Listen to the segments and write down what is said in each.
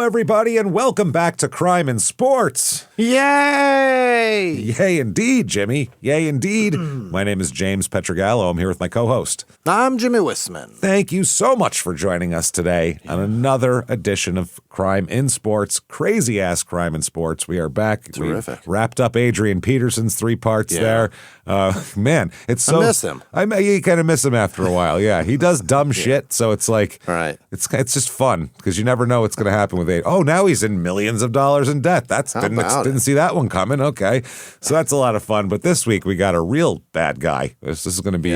everybody, and welcome back to Crime in Sports. Yay! Yay, indeed, Jimmy. Yay, indeed. My name is James Petrogallo. I'm here with my co-host. I'm Jimmy Wisman. Thank you so much for joining us today on another edition of Crime in Sports. Crazy-ass Crime in Sports. We are back. Terrific. We wrapped up Adrian Peterson's 3 parts there. Man, it's so... I miss him. You kind of miss him after a while, yeah. He does dumb shit, so it's like... Right. It's just fun, because you never know what's going to happen with Adrian. Oh, now he's in millions of dollars in debt. Didn't see that one coming. Okay. So that's a lot of fun. But this week we got a real bad guy. This is going to be,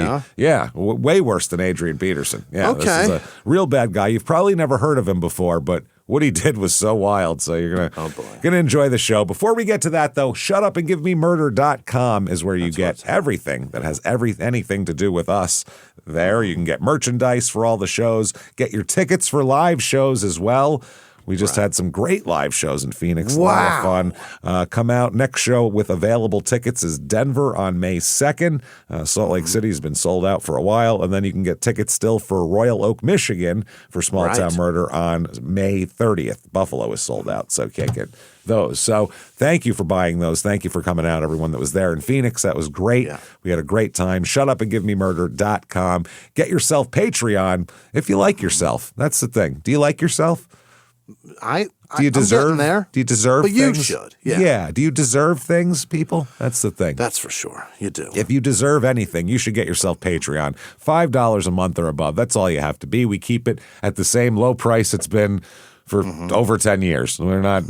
way worse than Adrian Peterson. Yeah, okay. This is a real bad guy. You've probably never heard of him before, but what he did was so wild. So you're gonna enjoy the show. Before we get to that, though, shutupandgivememurder.com is where you get everything that has anything to do with us. There, you can get merchandise for all the shows, get your tickets for live shows as well. We just had some great live shows in Phoenix. Wow. A lot of fun. Come out. Next show with available tickets is Denver on May 2nd. Salt Lake City has been sold out for a while. And then you can get tickets still for Royal Oak, Michigan for Small Town Murder on May 30th. Buffalo is sold out, so you can't get those. So thank you for buying those. Thank you for coming out, everyone that was there in Phoenix. That was great. Yeah. We had a great time. Shutupandgivememurder.com. Get yourself Patreon if you like yourself. That's the thing. Do you like yourself? Do you deserve there? Do you deserve but things? You should. Yeah. Yeah. Do you deserve things, people? That's the thing. That's for sure. You do. If you deserve anything, you should get yourself Patreon. $5 a month or above. That's all you have to be. We keep it at the same low price it's been for over 10 years. We're not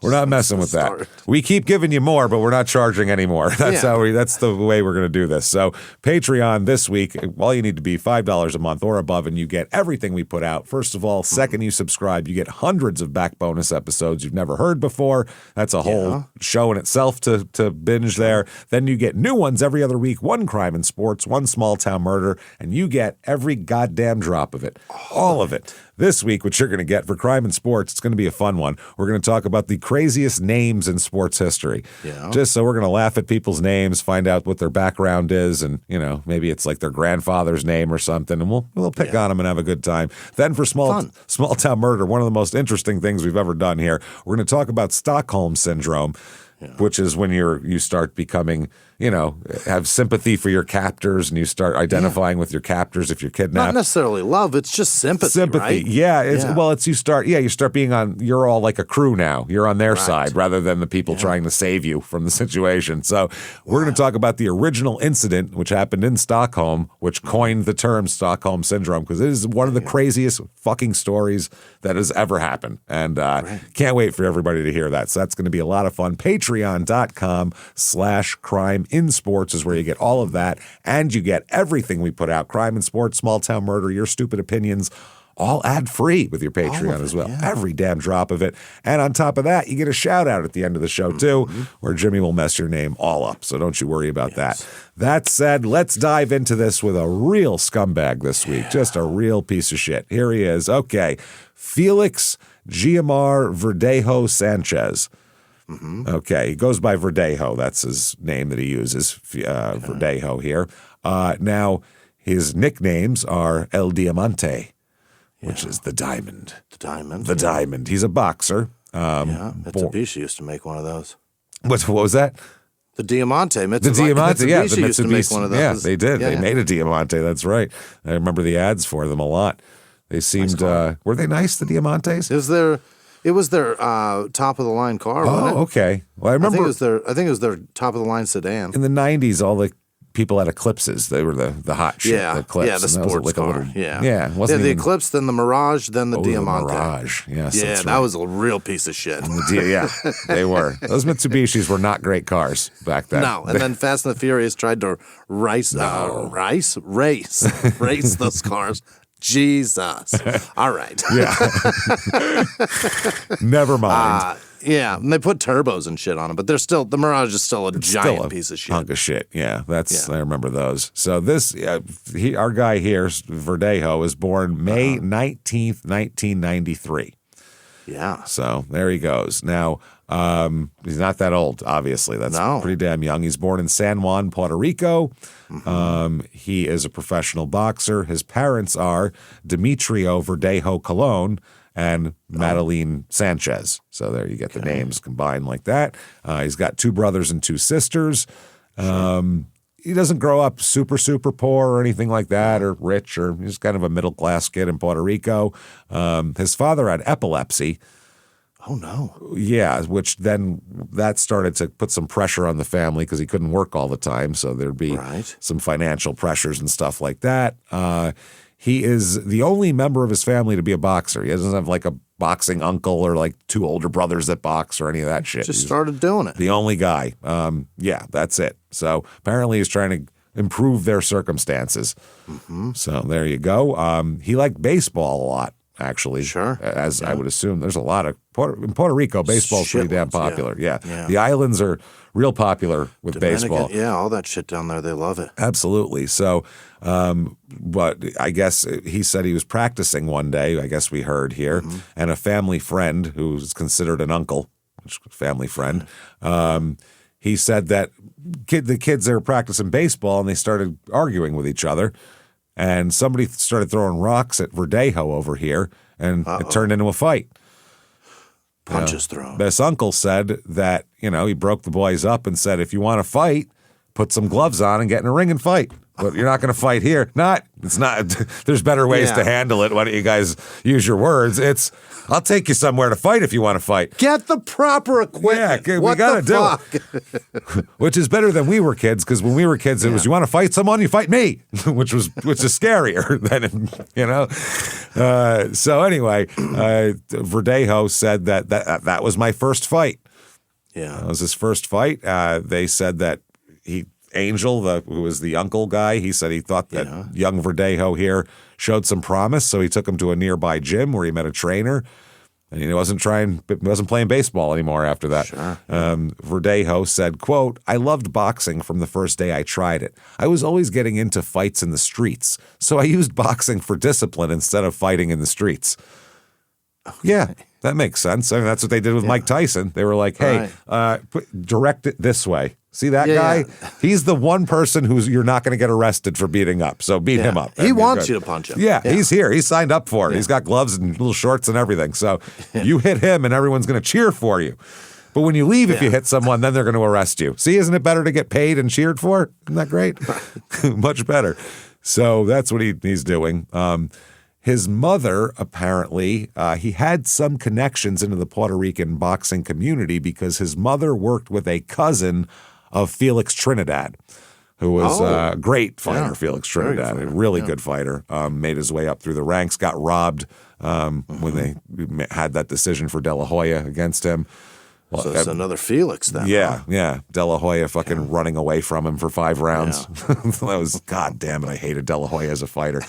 messing with that. We keep giving you more, but we're not charging anymore. That's that's the way we're going to do this. So Patreon this week, all you need to be $5 a month or above, and you get everything we put out. First of all, second you subscribe, you get hundreds of back bonus episodes you've never heard before. That's a whole show in itself to binge there. Then you get new ones every other week, 1 crime in sports, 1 small town murder, and you get every goddamn drop of it. All of it. This week, what you're going to get for Crime in Sports, it's going to be a fun one. We're going to talk about the craziest names in sports history. Yeah. Just so we're going to laugh at people's names, find out what their background is, and, maybe it's like their grandfather's name or something, and we'll pick on them and have a good time. Then for small town murder, one of the most interesting things we've ever done here, we're going to talk about Stockholm Syndrome, which is when you start becoming, have sympathy for your captors, and you start identifying with your captors if you're kidnapped. Not necessarily love, it's just sympathy, right? Yeah. You start being you're all like a crew now. You're on their side rather than the people trying to save you from the situation. So we're going to talk about the original incident, which happened in Stockholm, which coined the term Stockholm Syndrome, because it is one of the craziest fucking stories that has ever happened. And can't wait for everybody to hear that. So that's going to be a lot of fun. Patreon.com/crime in sports is where you get all of that, and you get everything we put out. Crime in sports, small town murder, your stupid opinions, all ad-free with your Patreon as well. Every damn drop of it. And on top of that, you get a shout-out at the end of the show, too, where Jimmy will mess your name all up. So don't you worry about that. That said, let's dive into this with a real scumbag this week. Just a real piece of shit. Here he is. Okay. Felix Guillemar Verdejo Sanchez. Okay, he goes by Verdejo. That's his name that he uses, Verdejo here. Now, his nicknames are El Diamante, which is the diamond. The diamond. The diamond. He's a boxer. Mitsubishi used to make one of those. What was that? The Diamante. The Diamante, yeah. The used to make one of those. Yeah, they did. They made a Diamante. That's right. I remember the ads for them a lot. They seemed, were they nice, the Diamantes? It was their top of the line car, wasn't it? Okay. Well, I remember. I think it was their top of the line sedan. In the 90s, all the people had Eclipses. They were the hot shit. Yeah, the Eclipse. the sports car. The Eclipse, then the Mirage, then the Diamante. The Mirage. Yes, yeah, that was a real piece of shit. They were. Those Mitsubishis were not great cars back then. No, and then Fast and the Furious tried to race those cars. Jesus. All right. Yeah. Never mind. And they put turbos and shit on them, but the Mirage is still a giant piece of shit. Hunk of shit. Yeah, I remember those. So our guy here, Verdejo, was born May 19th, 1993. Yeah. So there he goes. Now, he's not that old, obviously. That's pretty damn young. He's born in San Juan, Puerto Rico. He is a professional boxer. His parents are Demetrio Verdejo Colon and Madeline Sanchez. So there you get the names combined like that. He's got 2 brothers and 2 sisters. He doesn't grow up super, super poor or anything like that, or rich, or he's kind of a middle-class kid in Puerto Rico. His father had epilepsy. Oh, no. Yeah, which then that started to put some pressure on the family because he couldn't work all the time. So there'd be some financial pressures and stuff like that. He is the only member of his family to be a boxer. He doesn't have like a boxing uncle or like 2 older brothers that box or any of that shit. Just started doing it. The only guy. Yeah, that's it. So apparently he's trying to improve their circumstances. So there you go. He liked baseball a lot, actually. Sure. As I would assume. There's a lot of in Puerto Rico, baseball's pretty damn popular. Yeah. The islands are real popular with baseball. Yeah, all that shit down there, they love it. Absolutely. So, but I guess he said he was practicing one day, I guess we heard here, and a family friend who's considered an uncle, family friend, he said that the kids, they were practicing baseball and they started arguing with each other. And somebody started throwing rocks at Verdejo over here, and it turned into a fight. Punches thrown. This uncle said that, he broke the boys up and said, if you want to fight, put some gloves on and get in a ring and fight. But you're not going to fight here. It's not. There's better ways to handle it. Why don't you guys use your words? I'll take you somewhere to fight if you want to fight. Get the proper equipment. Yeah, what we got to do it. Which is better than we were kids, because when we were kids, it was, you want to fight someone, you fight me, which is scarier than, So anyway, Verdejo said that was my first fight. Yeah. That was his first fight. They said that Angel, who was the uncle guy, he said he thought that young Verdejo here showed some promise, so he took him to a nearby gym where he met a trainer, and he wasn't playing baseball anymore after that. Sure. Verdejo said, quote, I loved boxing from the first day I tried it. I was always getting into fights in the streets, so I used boxing for discipline instead of fighting in the streets. Okay. Yeah, that makes sense. I mean, that's what they did with Mike Tyson. They were like, hey, direct it this way. See that guy? Yeah. He's the one person you're not going to get arrested for beating up. So beat him up. He wants you to punch him. Yeah, he's here. He's signed up for it. He's got gloves and little shorts and everything. So you hit him and everyone's going to cheer for you. But when you leave, if you hit someone, then they're going to arrest you. See, isn't it better to get paid and cheered for? Isn't that great? Much better. So that's what he's doing. His mother, apparently, he had some connections into the Puerto Rican boxing community because his mother worked with a cousin of Felix Trinidad, who was a great fighter, Felix Trinidad, a really good fighter, made his way up through the ranks, got robbed when they had that decision for De La Hoya against him. Well, so it's another Felix then. Yeah, yeah. De La Hoya fucking running away from him for 5 rounds. That was, God damn it, I hated De La Hoya as a fighter.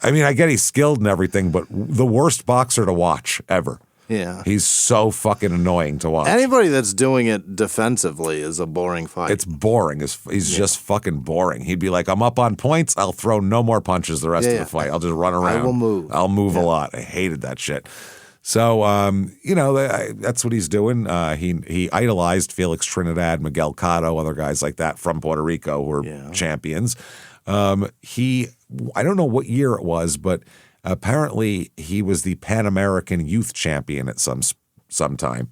I mean, I get he's skilled and everything, but the worst boxer to watch ever. Yeah. He's so fucking annoying to watch. Anybody that's doing it defensively is a boring fight. It's boring. He's just fucking boring. He'd be like, I'm up on points. I'll throw no more punches the rest of the fight. I'll just run around. I will move. I'll move a lot. I hated that shit. So, that's what he's doing. He idolized Felix Trinidad, Miguel Cotto, other guys like that from Puerto Rico who were champions. I don't know what year it was, but apparently he was the Pan American Youth Champion at some time,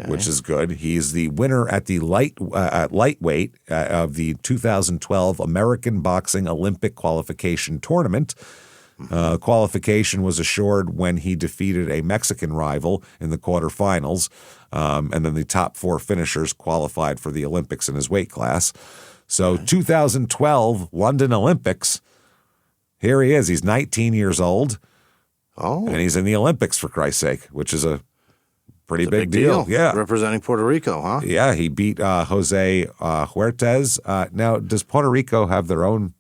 which is good. He's the winner at the lightweight of the 2012 American Boxing Olympic Qualification Tournament. Qualification was assured when he defeated a Mexican rival in the quarterfinals, and then the top 4 finishers qualified for the Olympics in his weight class. So 2012 London Olympics, here he is. He's 19 years old, and he's in the Olympics, for Christ's sake, which is a pretty big deal. Yeah, representing Puerto Rico, huh? Yeah, he beat Jose Huertas. Now, does Puerto Rico have their own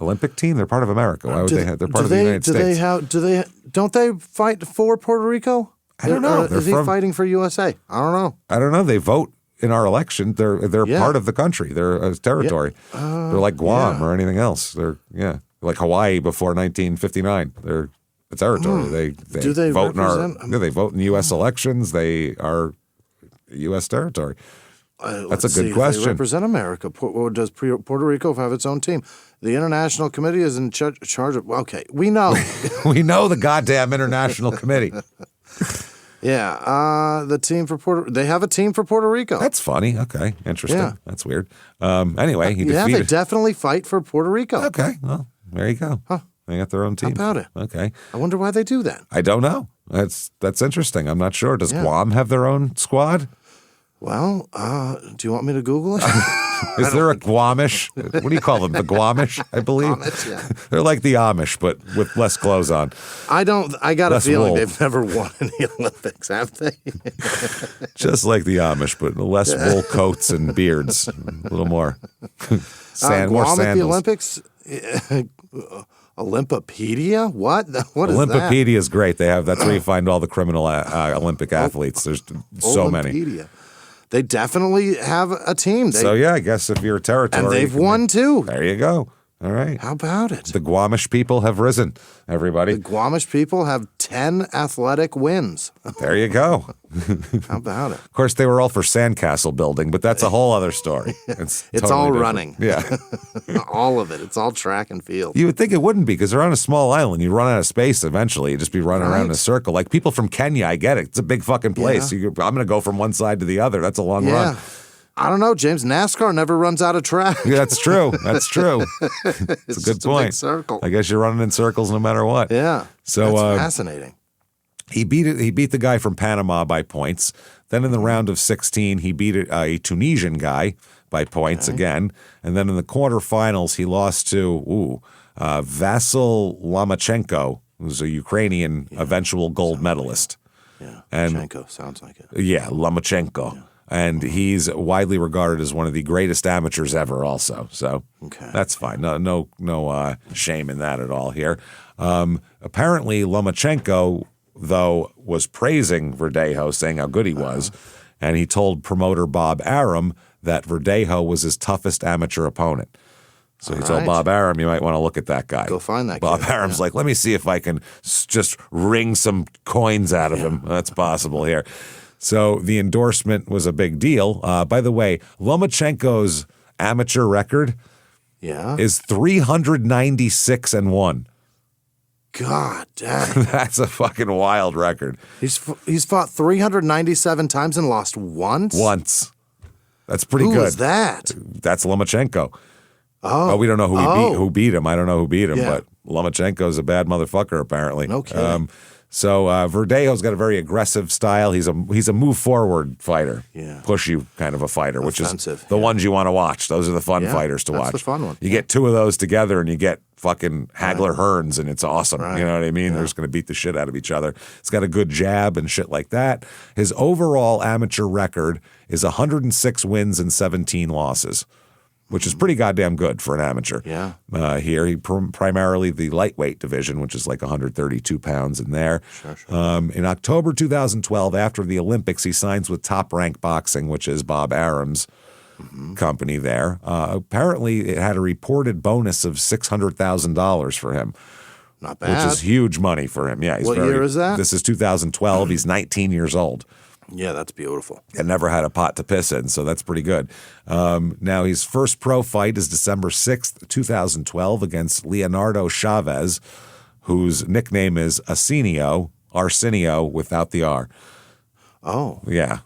Olympic team? They're part of America. Why would they have? They're part of the United States. Don't they fight for Puerto Rico? I don't know. Is he fighting for USA? I don't know. They vote in our election. They're part of the country. They're a territory. They're like Guam or anything else. They're like Hawaii before 1959. They're a territory. They do they vote represent? they vote in U.S. elections. They are U.S. territory. That's a good question. They represent America. Does Puerto Rico have its own team? The International Committee is in charge of. Okay, we know. We know the goddamn International Committee. Yeah, the team for they have a team for Puerto Rico. That's funny. Okay, interesting. Yeah. That's weird. Anyway, he defeated. Yeah, they definitely fight for Puerto Rico. Okay, well, there you go. Huh. They got their own team. How about it? Okay. I wonder why they do that. I don't know. That's interesting. I'm not sure. Does Guam have their own squad? Well, do you want me to Google it? Is there a Guamish? What do you call them? The Guamish, I believe. Amish, yeah. They're like the Amish, but with less clothes on. I got Less a feeling wool. they've never won in the Olympics, have they? Just like the Amish, but less wool coats and beards. A little more more Guam at the sandals. Olympics? Olympipedia? What? What is that? Olympipedia is great. That's where you find all the criminal Olympic athletes. There's so many. Olympipedia. They definitely have a team. So yeah, I guess if you're a territory, and they've won too. There you go. All right. How about it? The Guamish people have risen, everybody. The Guamish people have 10 athletic wins. There you go. How about it? Of course, they were all for sandcastle building, but that's a whole other story. It's totally all different. running. Yeah. All of it. It's all track and field. You would think it wouldn't be because they're on a small island. You run out of space eventually. You just be running around in a Right. circle. Like people from Kenya, I get it. It's a big fucking place. Yeah. I'm going to go from one side to the other. That's a long run. I don't know, James. NASCAR never runs out of track. Yeah, that's true. That's true. It's a good just a point. big circle. I guess you're running in circles no matter what. Yeah. So that's fascinating. He beat the guy from Panama by points. Then in the round of 16, he beat a Tunisian guy by points again. And then in the quarterfinals, he lost to Vasil Lomachenko, who's a Ukrainian eventual gold medalist. Yeah. And Lomachenko sounds like it. Yeah, Lomachenko. Yeah. And he's widely regarded as one of the greatest amateurs ever also. So that's fine. No shame in that at all here. Apparently, Lomachenko, though, was praising Verdejo, saying how good he was. And he told promoter Bob Arum that Verdejo was his toughest amateur opponent. So he told Bob Arum, you might want to look at that guy. Go find that Bob kid. Arum's like, let me see if I can just wring some coins out of him. That's possible here. So the endorsement was a big deal. By the way, Lomachenko's amateur record is 396-1. God dang. That's a fucking wild record. He's fought 397 times and lost once? Once. That's pretty good. Who was that? That's Lomachenko. Oh, we don't know who beat him. I don't know who beat him, but Lomachenko's a bad motherfucker apparently. No kidding. So Verdejo's got a very aggressive style. He's a move forward fighter, push you kind of a fighter, Offensive, which is the ones you want to watch. Those are the fun fighters to watch. That's the fun one. You get two of those together, and you get fucking Hagler Hearns, and it's awesome. Right. You know what I mean? They're just going to beat the shit out of each other. It's got a good jab and shit like that. His overall amateur record is 106 wins and 17 losses. Which is pretty goddamn good for an amateur. Yeah. Here, he primarily the lightweight division, which is like 132 pounds in there. Sure. In October 2012, after the Olympics, he signs with Top Rank Boxing, which is Bob Arum's company there. Apparently, it had a reported bonus of $600,000 for him. Not bad. Which is huge money for him. Yeah. What year is that? This is 2012. He's 19 years old. Yeah, that's beautiful. And never had a pot to piss in, so that's pretty good. Now, his first pro fight is December 6th, 2012 against Leonardo Chavez, whose nickname is Arsenio without the R. Oh. Yeah.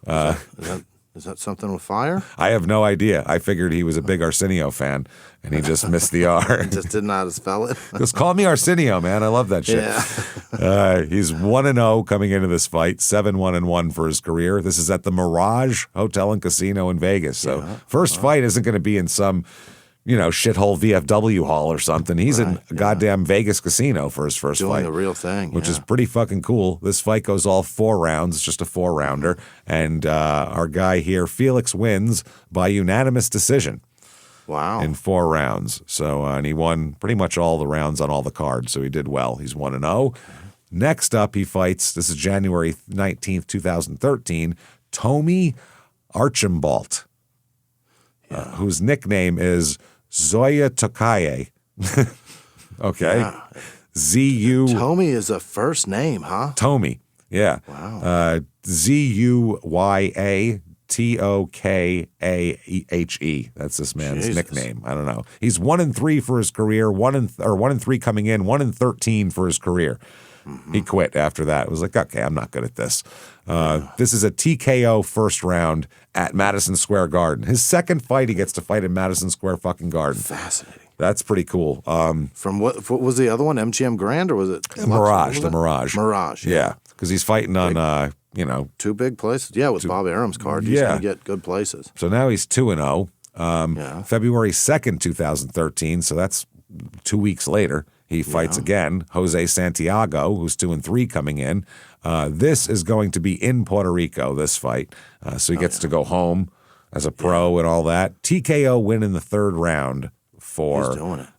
Is that something with fire? I have no idea. I figured he was a big Arsenio fan, and he just missed the R. Just didn't know how to spell it? Just call me Arsenio, man. I love that shit. Yeah. He's 1-0 coming into this fight, 7-1-1 for his career. This is at the Mirage Hotel and Casino in Vegas. So first fight isn't going to be in some, shithole VFW hall or something. He's in a goddamn Vegas casino for his first fight. Doing the real thing. Which is pretty fucking cool. This fight goes all 4 rounds. It's just a 4-rounder. And our guy here, Felix, wins by unanimous decision. Wow. In 4 rounds. So, and he won pretty much all the rounds on all the cards. So he did well. He's 1-0. Next up, he fights, this is January 19th, 2013, Tommy Archambault, whose nickname is Zoya Tokaye. Okay. Yeah. Z-U. Tommy is a first name, huh? Tommy. Yeah. Wow. Zuyatokay. Tokahe. That's this man's Jesus. nickname. I don't know. He's 1-3 for his career. 1-3 coming in. 1-13 for his career. He quit after that. It was like, okay, I'm not good at this. This is a TKO first round at Madison Square Garden. His second fight, he gets to fight in Madison Square fucking Garden. Fascinating. That's pretty cool. From what was the other one? MGM Grand or was it Mirage? The Mirage. Mirage. Yeah, because he's fighting on, two big places. Yeah, with Bob Arum's card, he's going to get good places. So now he's 2-0. February 2nd, 2013. So that's 2 weeks later. He fights again. Jose Santiago, who's 2-3 coming in. This is going to be in Puerto Rico, this fight. So he gets to go home as a pro and all that. TKO win in the third round for He's doing it.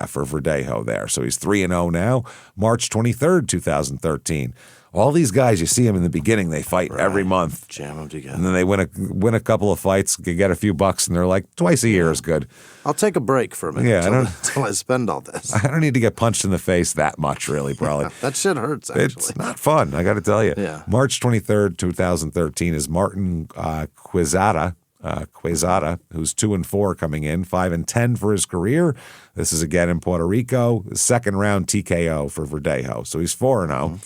for Verdejo there. So he's 3-0 now. March 23rd, 2013. All these guys, you see them in the beginning, they fight every month. Jam them together. And then they win a couple of fights, get a few bucks, and they're like, twice a year is good. I'll take a break for a minute until I spend all this. I don't need to get punched in the face that much, really, probably. That shit hurts, actually. It's not fun, I got to tell you. Yeah. March 23rd, 2013 is Martin Quezada, who's 2-4 coming in, 5-10 for his career. This is again in Puerto Rico. Second round TKO for Verdejo. So he's 4-0.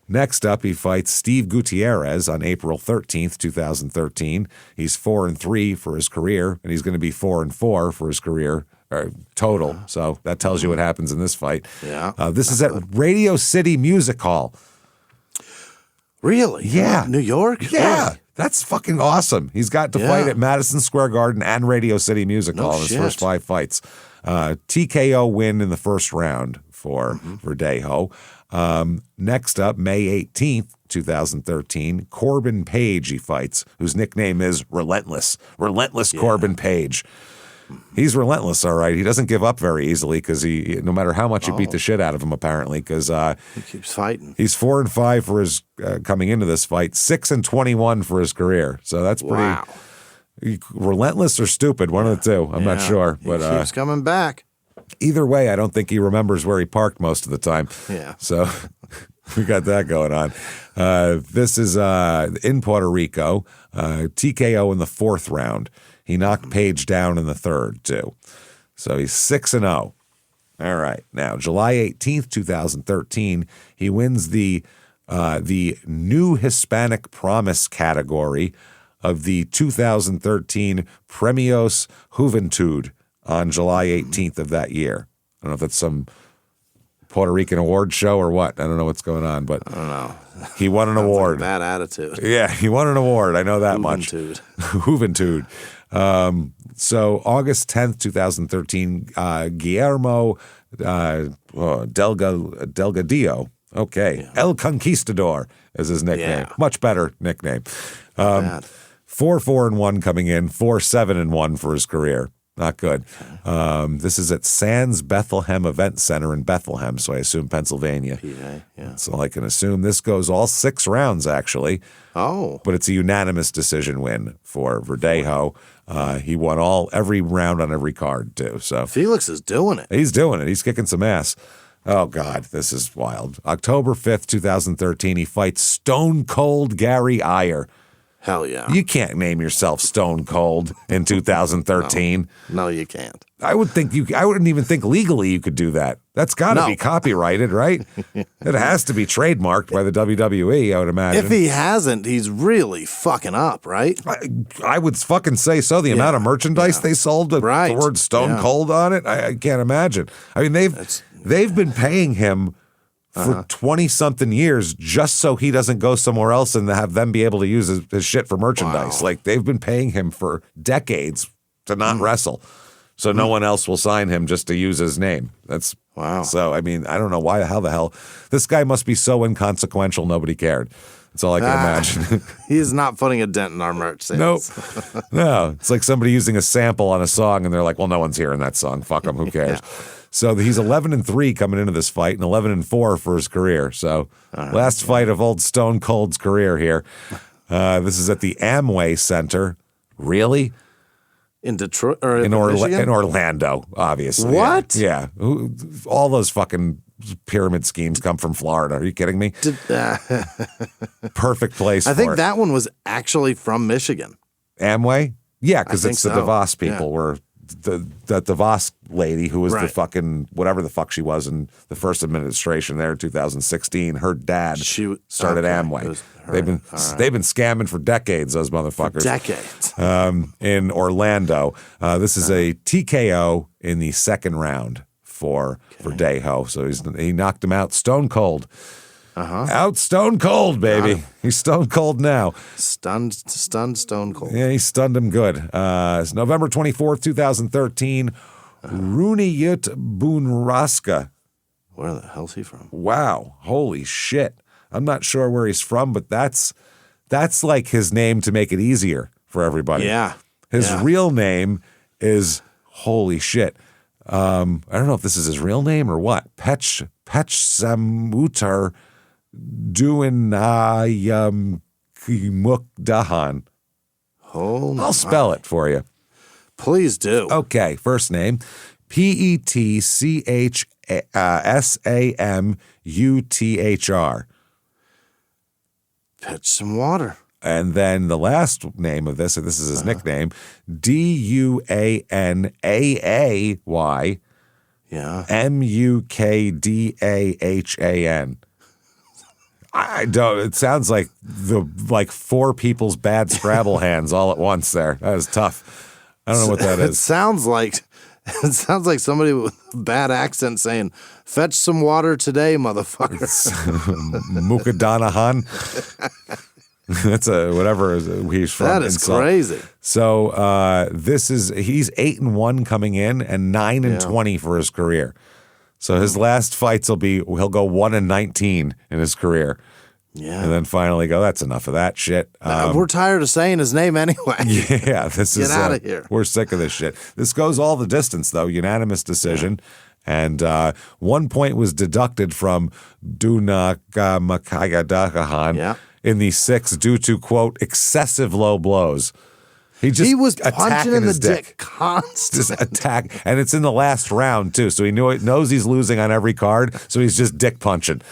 Next up, he fights Steve Gutierrez on April 13th, 2013. He's 4-3 for his career, and he's going to be 4-4 for his career total. So that tells you what happens in this fight. Yeah. This is at Radio City Music Hall. Really? Yeah. New York? Yeah. Really? That's fucking awesome. He's got to fight at Madison Square Garden and Radio City Music Hall in his first 5 fights. TKO win in the first round for Verdejo. Next up, May 18th, 2013, Corbin Page he fights, whose nickname is Relentless. Relentless Corbin Page. He's relentless, all right. He doesn't give up very easily because no matter how much you beat the shit out of him, apparently, because he keeps fighting. He's 4-5 for his coming into this fight, 6-21 for his career. So that's pretty relentless or stupid, one of the two. I'm not sure, but he keeps coming back. Either way, I don't think he remembers where he parked most of the time. Yeah. So we got that going on. This is in Puerto Rico. TKO in the 4th round. He knocked Page down in the 3rd, too. So he's 6-0. All right. Now, July 18th, 2013, he wins the New Hispanic Promise category of the 2013 Premios Juventud on July 18th of that year. I don't know if that's some Puerto Rican award show or what. I don't know what's going on, but I don't know. He won an award. Like bad attitude. Yeah, he won an award. I know that Juventud. Juventud. So August 10th, 2013, Guillermo Delgadillo. Okay. El Conquistador is his nickname. Yeah. Much better nickname. 4-4-1 coming in, 4-7-1 for his career. Not good. This is at Sands Bethlehem Event Center in Bethlehem, so I assume Pennsylvania. PA, yeah. That's all I can assume. This goes all 6 rounds, actually. Oh. But it's a unanimous decision win for Verdejo. He won every round on every card, too. So Felix is doing it. He's doing it. He's kicking some ass. Oh, God, this is wild. October 5th, 2013, he fights Stone Cold Gary Iyer. Hell yeah. You can't name yourself Stone Cold in 2013. No, you can't. I wouldn't even think legally you could do that. That's got to be copyrighted, right? It has to be trademarked by the WWE, I would imagine. If he hasn't, he's really fucking up, right? I would fucking say so. The amount of merchandise they sold with the word Stone Cold on it, I can't imagine. I mean, they've been paying him for 20-something years just so he doesn't go somewhere else and have them be able to use his shit for merchandise. Wow. Like, they've been paying him for decades to not wrestle. So no one else will sign him just to use his name. That's wow. So, I mean, I don't know how the hell. This guy must be so inconsequential nobody cared. That's all I can imagine. He is not putting a dent in our merch sales. Nope. No. It's like somebody using a sample on a song and they're like, well, no one's hearing that song. Fuck them. Who cares? So he's 11-3 coming into this fight and 11-4 for his career. So last fight of old Stone Cold's career here. This is at the Amway Center. Really? In Detroit or in Orlando, obviously. What? Yeah. All those fucking pyramid schemes come from Florida. Are you kidding me? Perfect place I for think it. that one was actually from Michigan. Amway? Yeah, because it's the so. DeVos people were the DeVos lady who was the fucking whatever the fuck she was in the first administration there in 2016. Her dad started Amway. They've been scamming for decades, those motherfuckers. Decades. In Orlando. This is a TKO in the second round for Verdejo. So he knocked him out stone cold. Out stone cold, baby. He's stone cold now. Stunned stone cold. Yeah, he stunned him good. It's November 24th, 2013. Runiyut Bunraska. Where the hell's he from? Wow. Holy shit. I'm not sure where he's from, but that's like his name to make it easier for everybody. Yeah. His real name is, holy shit. I don't know if this is his real name or what. Petchsamutar Duinayamukdahan. I'll spell it for you. Please do. Okay, first name, Petchsamutar. Pitch some water. And then the last name of this, and this is his nickname, Duanaay. Yeah. Mukdahan. I don't. It sounds like four people's bad Scrabble hands all at once. There, that is tough. I don't know what that is. It sounds like somebody with a bad accent saying, "Fetch some water today, motherfucker." Mukdanahan. That's whatever he's from. That is crazy. So he's 8-1 coming in and 9-20 for his career. So his last fights he'll go 1-19 in his career. Yeah. And then finally go, that's enough of that shit. We're tired of saying his name anyway. Yeah, this is. Get out of here. We're sick of this shit. This goes all the distance, though. Unanimous decision. And 1 point was deducted from Dunakamakagadakahan in the sixth due to, quote, excessive low blows. He was punching in the dick constantly. Just attack. And it's in the last round, too. So he knows he's losing on every card. So he's just dick punching.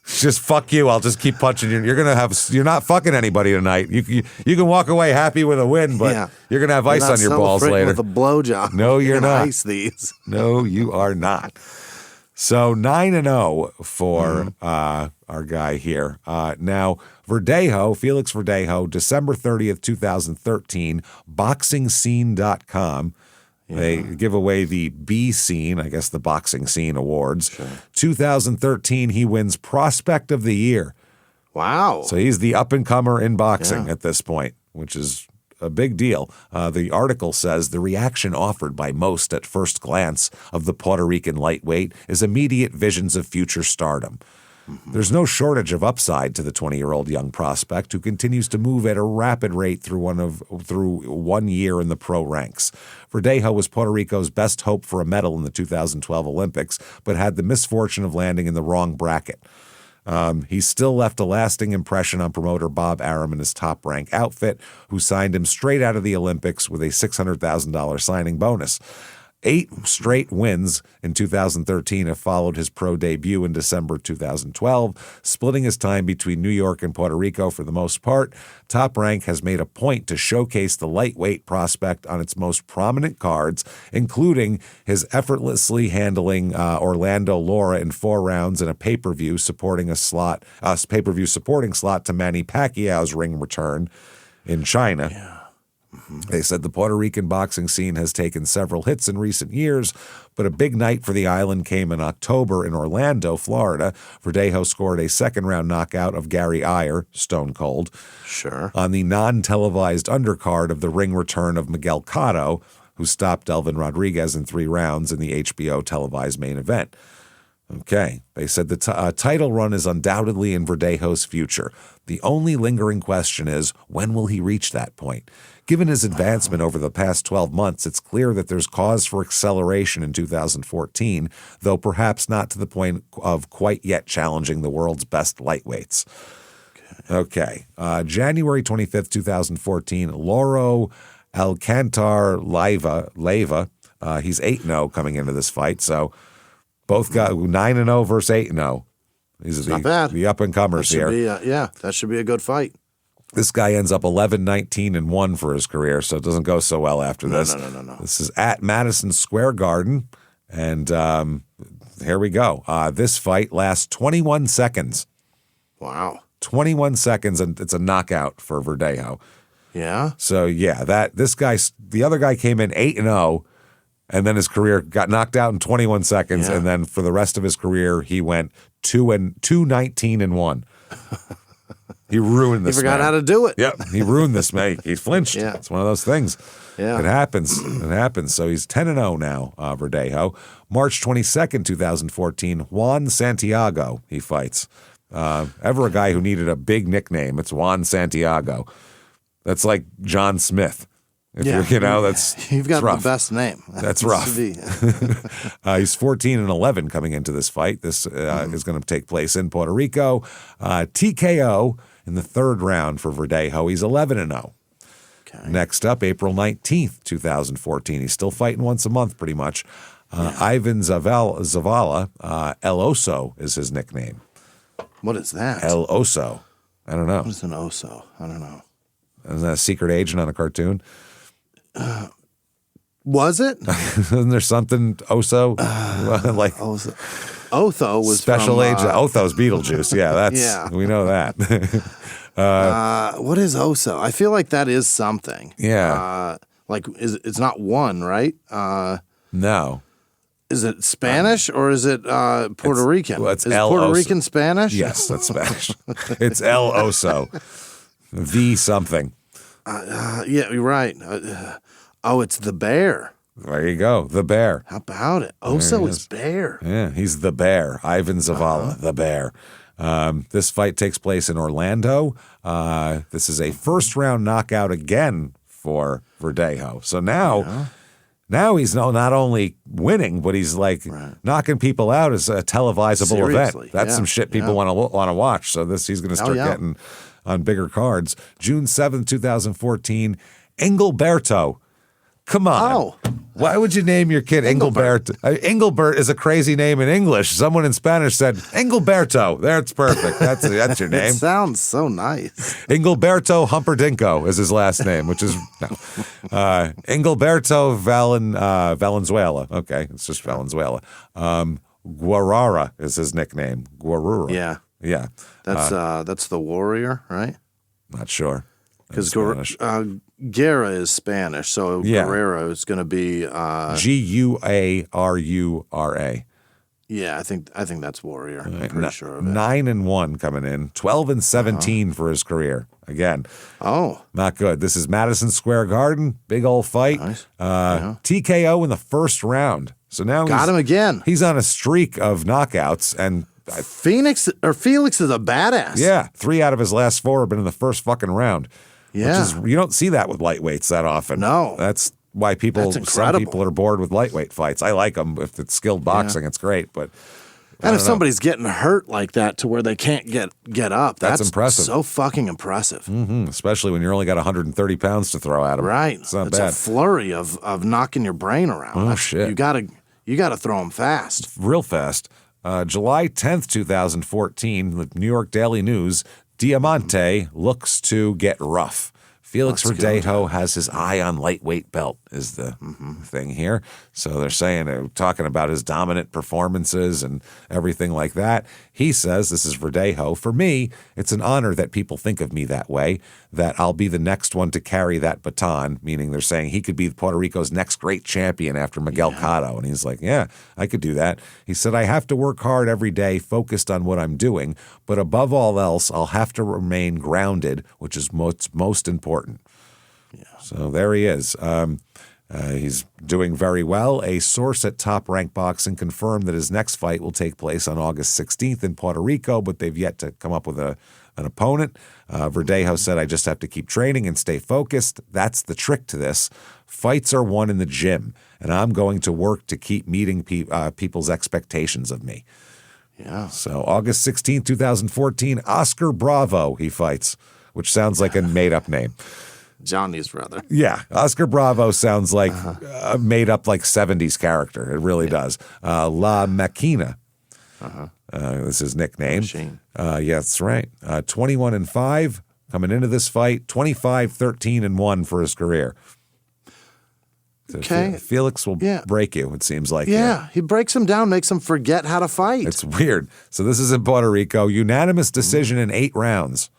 Just fuck you. I'll just keep punching you. You're not fucking anybody tonight. You can walk away happy with a win, but you're going to have ice on your balls later. With a blowjob. No, you're not. Ice these. No, you are not. So 9-0 for our guy here. Now, Felix Verdejo, December 30th, 2013, boxingscene.com. They give away the B Scene, I guess the Boxing Scene Awards. Sure. 2013, he wins Prospect of the Year. Wow. So he's the up-and-comer in boxing at this point, which is a big deal. The article says the reaction offered by most at first glance of the Puerto Rican lightweight is immediate visions of future stardom. There's no shortage of upside to the 20-year-old young prospect who continues to move at a rapid rate through 1 year in the pro ranks. Verdejo was Puerto Rico's best hope for a medal in the 2012 Olympics, but had the misfortune of landing in the wrong bracket. He still left a lasting impression on promoter Bob Arum and his Top Rank outfit, who signed him straight out of the Olympics with a $600,000 signing bonus. 8 straight wins in 2013 have followed his pro debut in December 2012, splitting his time between New York and Puerto Rico for the most part. Top Rank has made a point to showcase the lightweight prospect on its most prominent cards, including his effortlessly handling Orlando Lara in 4 rounds in a pay-per-view supporting slot to Manny Pacquiao's ring return in China. Yeah. They said the Puerto Rican boxing scene has taken several hits in recent years, but a big night for the island came in October in Orlando, Florida. Verdejo scored a second-round knockout of Gary Iyer, stone cold, on the non-televised undercard of the ring return of Miguel Cotto, who stopped Delvin Rodriguez in 3 rounds in the HBO televised main event. Okay, they said the title run is undoubtedly in Verdejo's future. The only lingering question is, when will he reach that point? Given his advancement over the past 12 months, it's clear that there's cause for acceleration in 2014, though perhaps not to the point of quite yet challenging the world's best lightweights. Okay. January 25th, 2014, Loro Alcantar Leiva. He's 8-0 coming into this fight, so Both got 9-0 versus 8-0. These are Not bad. the up-and-comers here. That should be a good fight. This guy ends up 11-19-1 for his career, so it doesn't go so well after this. No. This is at Madison Square Garden, and here we go. This fight lasts 21 seconds. Wow. 21 seconds, and it's a knockout for Verdejo. Yeah? So, yeah, the other guy came in 8-0, and then his career got knocked out in 21 seconds, and then for the rest of his career, he went 2-19-1. He ruined this. He forgot man. how to do it. Yep, he ruined this, mate. He flinched. Yeah. It's one of those things. Yeah. It happens. It happens. So he's 10-0 now, Verdejo. March 22nd, 2014, Juan Santiago he fights. Ever a guy who needed a big nickname, it's Juan Santiago. That's like John Smith. If You've got rough. the best name. That's rough. He's 14-11 coming into this fight. This is going to take place in Puerto Rico. TKO in the third round for Verdejo. He's 11-0. Okay. Next up, April 19th, 2014. He's still fighting once a month, pretty much. Ivan Zavala, El Oso is his nickname. What is that? El Oso. I don't know. What is an Oso? I don't know. Isn't that a secret agent on a cartoon? Was it? Isn't there something Oso? Like Oso. Otho was special from, agent. Otho's Beetlejuice. Yeah, we know that. What is Oso? I feel like that is something. Yeah. It's not one, right? No. Is it Spanish or is it Puerto Rican? It's is El Puerto Oso. Rican Spanish? Yes, that's Spanish. It's El Oso. The something. Yeah, you're right. It's the bear. There you go. The bear. How about it? Oso is bear. Yeah, he's the bear. Ivan Zavala, the bear. This fight takes place in Orlando. This is a first-round knockout again for Verdejo. So now he's not only winning, but he's knocking people out as a televisable Seriously, event. That's some shit people want to watch. So he's going to start getting on bigger cards. June 7th, 2014, Engelberto. Come on. Oh. Why would you name your kid Engelbert? Engelbert is a crazy name in English. Someone in Spanish said, Engelberto. That's perfect. That's your name. It sounds so nice. Engelberto Humperdinko is his last name, which is Engelberto Valenzuela. Okay, it's just Valenzuela. Guarara is his nickname. Guarura. Yeah. Yeah. That's the warrior, right? Not sure. Because Guerra is Spanish, so Guerrero is going to be Guarura. Yeah, I think that's warrior. I'm pretty sure of it. 9-1 coming in, 12-17 for his career. Again, not good. This is Madison Square Garden, big old fight. Nice. TKO in the first round. So now got him again. He's on a streak of knockouts, and Felix is a badass. Yeah, 3 out of his last 4 have been in the first fucking round. Yeah, you don't see that with lightweights that often. No, that's why some people are bored with lightweight fights. I like them if it's skilled boxing; it's great. But if somebody's getting hurt like that to where they can't get up, that's impressive. So fucking impressive. Mm-hmm. Especially when you're only got 130 pounds to throw at them. Right, it's not it's bad. a flurry of knocking your brain around. Oh shit! You gotta throw them fast, real fast. July 10th, 2014, the New York Daily News. Diamante looks to get rough. Felix Verdejo has his eye on lightweight belt is the thing here. So they're talking about his dominant performances and everything like that. He says, this is Verdejo, for me, it's an honor that people think of me that way, that I'll be the next one to carry that baton, meaning they're saying he could be Puerto Rico's next great champion after Miguel Cotto. And he's like, yeah, I could do that. He said, I have to work hard every day, focused on what I'm doing, but above all else, I'll have to remain grounded, which is most important. Yeah. So there he is. He's doing very well. A source at Top Rank Boxing confirmed that his next fight will take place on August 16th in Puerto Rico, but they've yet to come up with an opponent. Verdejo said, I just have to keep training and stay focused. That's the trick to this. Fights are won in the gym, and I'm going to work to keep meeting people's expectations of me. Yeah. So August 16th, 2014, Oscar Bravo he fights, which sounds like a made-up name. Johnny's brother. Yeah, Oscar Bravo sounds like a made up like 70s character. It really does. La Machina. This is his nickname. Machine. Yeah, that's right. 21-5 coming into this fight. 25-13-1 for his career. So Okay. Felix will break you, it seems like. Yeah, he breaks him down, makes him forget how to fight. It's weird. So this is in Puerto Rico. Unanimous decision in 8 rounds.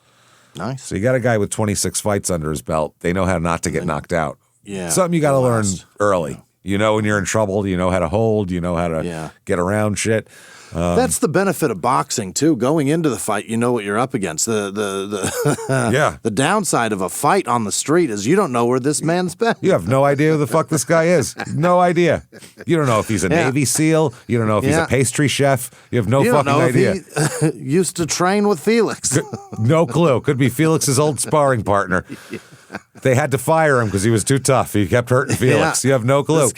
Nice. So you got a guy with 26 fights under his belt. They know how not to get knocked out. Yeah. Something you got to learn early. You know when you're in trouble. You know how to hold. You know how to get around shit. That's the benefit of boxing too. Going into the fight, you know what you're up against. The downside of a fight on the street is you don't know where this man's been. You have no idea who the fuck this guy is. No idea. You don't know if he's a Navy SEAL. You don't know if he's a pastry chef. You have no fucking idea. If he used to train with Felix. No clue. Could be Felix's old sparring partner. They had to fire him because he was too tough. He kept hurting Felix. You have no clue.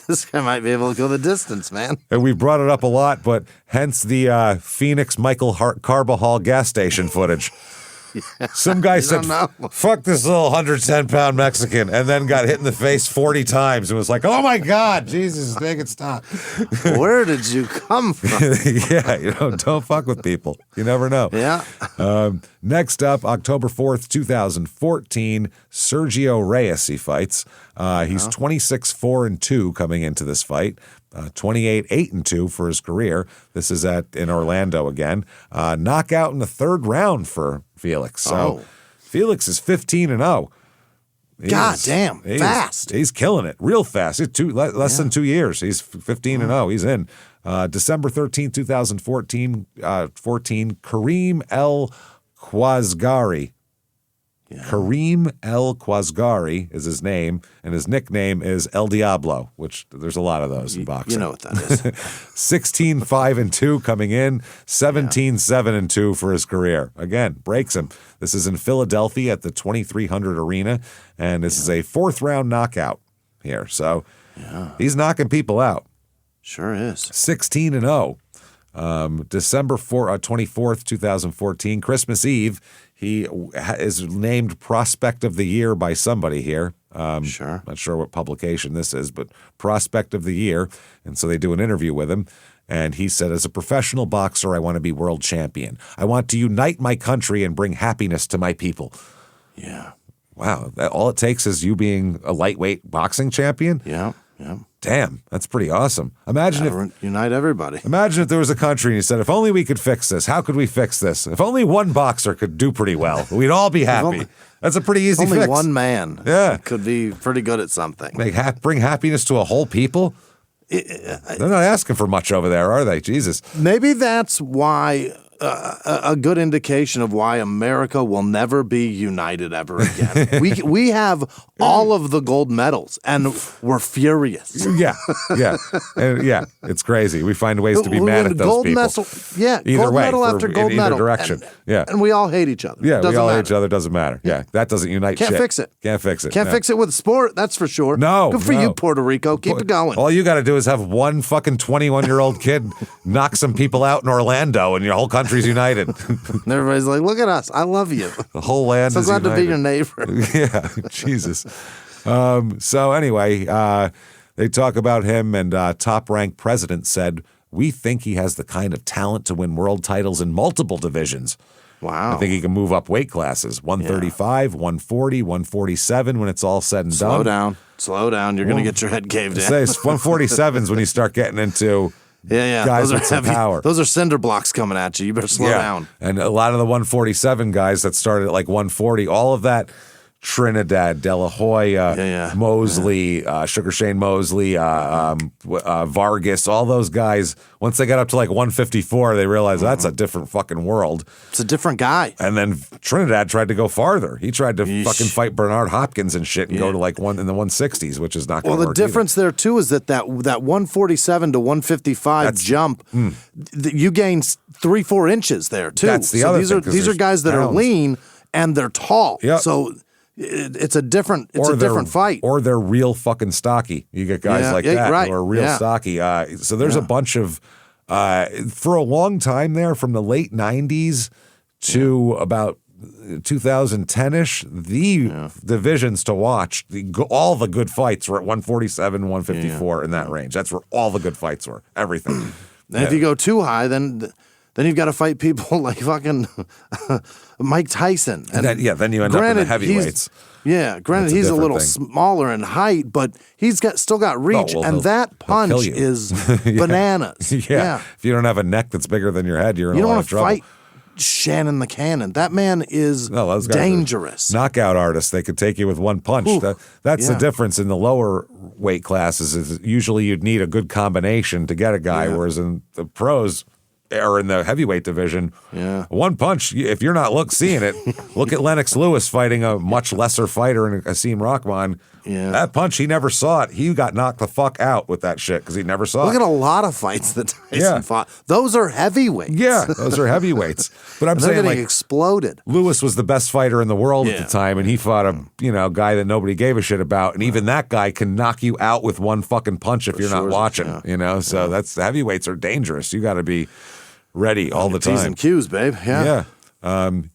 This guy might be able to go the distance, man. And we brought it up a lot, but hence the Phoenix Michael Carbajal gas station footage. Some guy said, fuck this little 110-pound Mexican, and then got hit in the face 40 times and was like, oh my God, Jesus, make it stop. Where did you come from? Yeah, don't fuck with people. You never know. Yeah. Next up, October 4th, 2014, Sergio Reyes he fights. He's 26-4-2 coming into this fight. 28-8-2 for his career. This is in Orlando again. Knockout in the 3rd round for Felix. So Felix is 15-0. God damn, fast. He's killing it, real fast. It's less than 2 years. He's 15-0. He's in. December 13th, 2014, 14, Kareem El Khwazgari. Yeah. Kareem El Khwazgari is his name, and his nickname is El Diablo, which there's a lot of those in boxing. You know what that is. 16-5-2 coming in, 17-7-2 for his career. Again, breaks him. This is in Philadelphia at the 2300 Arena, and this is a 4th round knockout here. So he's knocking people out. Sure is. 16-0. December 24th, 2014, Christmas Eve, he is named Prospect of the Year by somebody here. Sure. Not sure what publication this is, but Prospect of the Year. And so they do an interview with him. And he said, as a professional boxer, I want to be world champion. I want to unite my country and bring happiness to my people. Yeah. Wow. All it takes is you being a lightweight boxing champion? Yeah. Yeah. Damn, that's pretty awesome. Imagine if unite everybody. Imagine if there was a country and you said, if only we could fix this. How could we fix this? If only one boxer could do pretty well, we'd all be happy. That's a pretty easy fix. Only one man could be pretty good at something. Bring happiness to a whole people? They're not asking for much over there, are they? Jesus. Maybe that's why a good indication of why America will never be united ever again. We have all of the gold medals, and we're furious. Yeah. It's crazy. We find ways to be mad at those gold people. Either gold way, medal after gold medal. Direction. And we all hate each other. Yeah, we all hate each other. Doesn't matter. Yeah, that doesn't unite shit. Can't fix it. Can't fix it. Can't fix it with sport, that's for sure. No. Good for you, Puerto Rico. Keep it going. All you got to do is have one fucking 21-year-old kid knock some people out in Orlando, and your whole country's united. And everybody's like, look at us. I love you. The whole land is united. So glad to be your neighbor. Yeah, Jesus. So anyway, they talk about him, and top-ranked president said, we think he has the kind of talent to win world titles in multiple divisions. Wow. I think he can move up weight classes, 135, 140, 147 when it's all said and done. Slow down. You're going to get your head caved in. Say 147s when you start getting into guys with some power. Those are cinder blocks coming at you. You better slow down. And a lot of the 147 guys that started at like 140, all of that, Trinidad, De La Hoya, Mosley, Sugar Shane Mosley, Vargas, all those guys, once they got up to like 154, they realized that's a different fucking world. It's a different guy. And then Trinidad tried to go farther. He tried to fucking fight Bernard Hopkins and shit and go to like in the 160s, which is not going to work. Well, the difference there too is that 147 to 155 jump, you gain 3-4 inches there too. That's the other thing. These are guys that are lean and they're tall. Yep. So it's a different fight. Or they're real fucking stocky. You get guys like that who are real stocky. So there's a bunch of for a long time there, from the late 90s to about 2010-ish, the divisions to watch, all the good fights were at 147, 154 in that range. That's where all the good fights were. Everything. And if you go too high, then you've got to fight people like fucking Mike Tyson. And then you end up in the heavyweights. Granted, he's a little smaller in height, but he's still got reach, and that punch is bananas. If you don't have a neck that's bigger than your head, you're in a lot of trouble. You don't want to fight Shannon the Cannon. That man is dangerous. Knockout artists. They could take you with one punch. That's the difference in the lower weight classes. Is usually you'd need a good combination to get a guy, whereas in the pros or in the heavyweight division, one punch, if you're not seeing it, look at Lennox Lewis fighting a much lesser fighter in Asim Rahman. That punch, he never saw it. He got knocked the fuck out with that shit because he never saw it. Look at a lot of fights that Tyson fought. Those are heavyweights. Yeah, those are heavyweights. But I'm saying, like, exploded. Lewis was the best fighter in the world at the time, and he fought a guy that nobody gave a shit about, and even that guy can knock you out with one fucking punch if you're not watching. So that's the heavyweights are dangerous. You got to be ready all the time. T's and Q's, babe.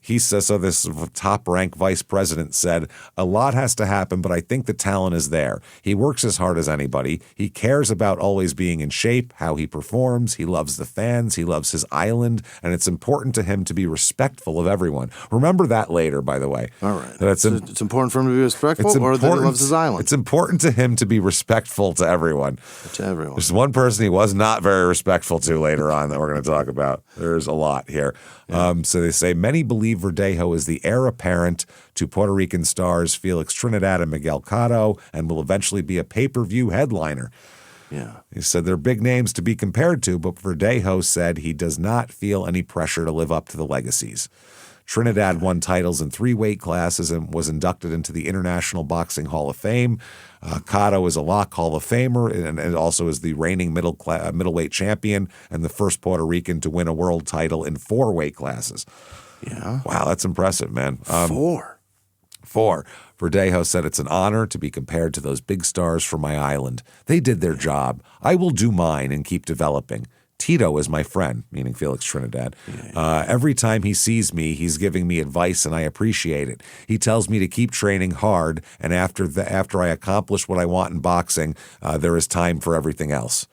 He says, so this top-ranked vice president said, a lot has to happen, but I think the talent is there. He works as hard as anybody. He cares about always being in shape, how he performs. He loves the fans. He loves his island, and it's important to him to be respectful of everyone. Remember that later, by the way. All right. It's important for him to be respectful, or that he loves his island? It's important to him to be respectful to everyone. To everyone. There's one person he was not very respectful to later on that we're going to talk about. There's a lot here. So they say, many believe Verdejo is the heir apparent to Puerto Rican stars Felix Trinidad and Miguel Cotto and will eventually be a pay-per-view headliner. He said they're big names to be compared to, but Verdejo said he does not feel any pressure to live up to the legacies. Trinidad won titles in 3 weight classes and was inducted into the International Boxing Hall of Fame. Cotto is a Lock Hall of Famer and also is the reigning middleweight champion and the first Puerto Rican to win a world title in 4 weight classes. Wow, that's impressive, man. 4. Verdejo said it's an honor to be compared to those big stars from my island. They did their job. I will do mine and keep developing. Tito is my friend, meaning Felix Trinidad. Every time he sees me, he's giving me advice, and I appreciate it. He tells me to keep training hard, and after I accomplish what I want in boxing, there is time for everything else.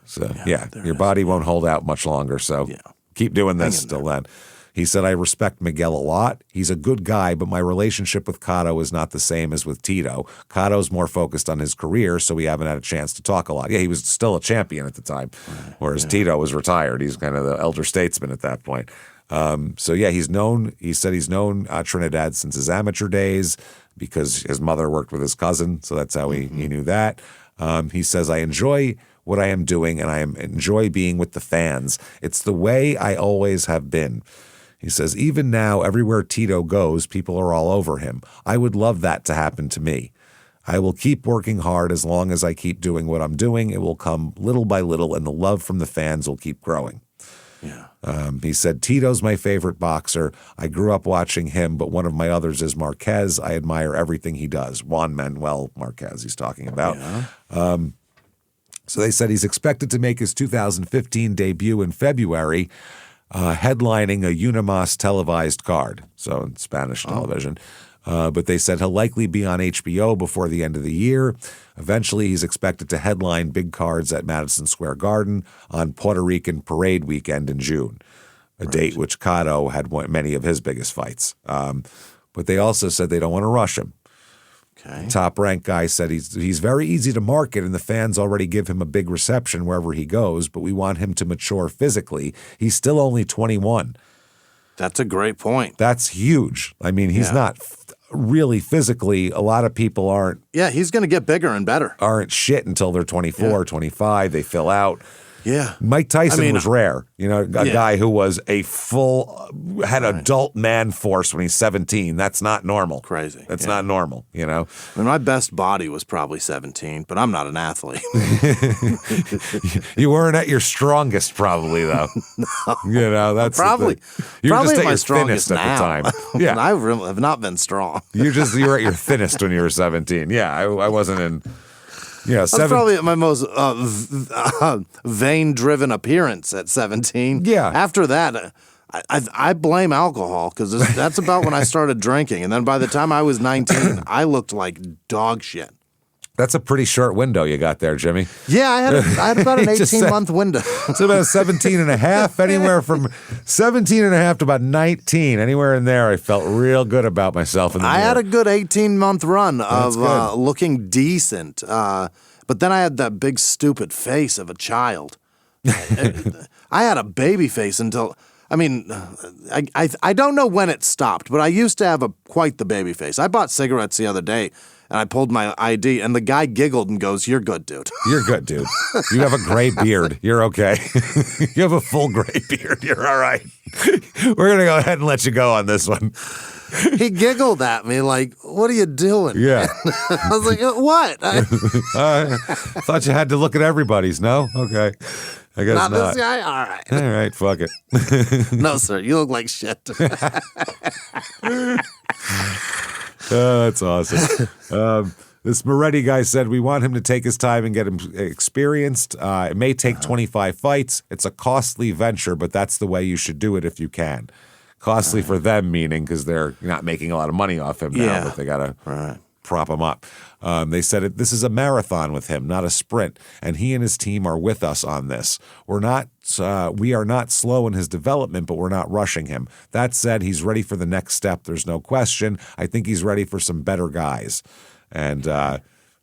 So, your body won't hold out much longer, so keep doing this till then. He said, I respect Miguel a lot. He's a good guy, but my relationship with Cotto is not the same as with Tito. Cotto's more focused on his career, so we haven't had a chance to talk a lot. Yeah, he was still a champion at the time, whereas Tito was retired. He's kind of the elder statesman at that point. He said he's known Trinidad since his amateur days because his mother worked with his cousin, so that's how he knew that. He says, I enjoy what I am doing, and I enjoy being with the fans. It's the way I always have been. He says, even now, everywhere Tito goes, people are all over him. I would love that to happen to me. I will keep working hard as long as I keep doing what I'm doing. It will come little by little, and the love from the fans will keep growing. He said, Tito's my favorite boxer. I grew up watching him, but one of my others is Marquez. I admire everything he does. Juan Manuel Marquez he's talking about. So they said he's expected to make his 2015 debut in February, headlining a Unimas televised card, so in Spanish television. But they said he'll likely be on HBO before the end of the year. Eventually, he's expected to headline big cards at Madison Square Garden on Puerto Rican Parade Weekend in June, a date which Cotto had won many of his biggest fights. But they also said they don't want to rush him. Top-ranked guy said he's very easy to market, and the fans already give him a big reception wherever he goes, but we want him to mature physically. He's still only 21. That's a great point. That's huge. I mean, he's not really physically. A lot of people aren't. Yeah, he's going to get bigger and better. Aren't shit until they're 24, 25. They fill out. Yeah. Mike Tyson was rare. A guy who was had adult man force when he's 17. That's not normal. Crazy. That's not normal, I mean, my best body was probably 17, but I'm not an athlete. You weren't at your strongest probably, though. No. That's probably. You were probably just at my your strongest thinnest now. at the time. Yeah. I have not been strong. You were at your thinnest when you were 17. Yeah, I wasn't in... That's probably at my most vein-driven appearance at 17. Yeah. After that, I blame alcohol because that's about when I started drinking. And then by the time I was 19, I looked like dog shit. That's a pretty short window you got there, Jimmy. Yeah, I had about an 18-month window. It's about 17 and a half, anywhere from 17 and a half to about 19. Anywhere in there, I felt real good about myself. In the mirror. Had a good 18-month run of looking decent. But then I had that big stupid face of a child. I had a baby face until... I mean, I don't know when it stopped, but I used to have quite the baby face. I bought cigarettes the other day, and I pulled my ID, and the guy giggled and goes, "You're good, dude." You're good, dude. You have a gray beard. You're okay. You have a full gray beard. You're all right. We're going to go ahead and let you go on this one. He giggled at me like, "What are you doing?" Yeah. I was like, "What?" I thought you had to look at everybody's. No? Okay. I guess not. This guy? All right. All right, fuck it. No, sir. You look like shit. That's awesome. This Moretti guy said we want him to take his time and get him experienced. It may take 25 fights. It's a costly venture, but that's the way you should do it if you can. Costly for them, meaning because they're not making a lot of money off him now, but they got to prop him up. They said this is a marathon with him, not a sprint, and he and his team are with us on this. We are not slow in his development, but we're not rushing him. That said, he's ready for the next step. There's no question. I think he's ready for some better guys. And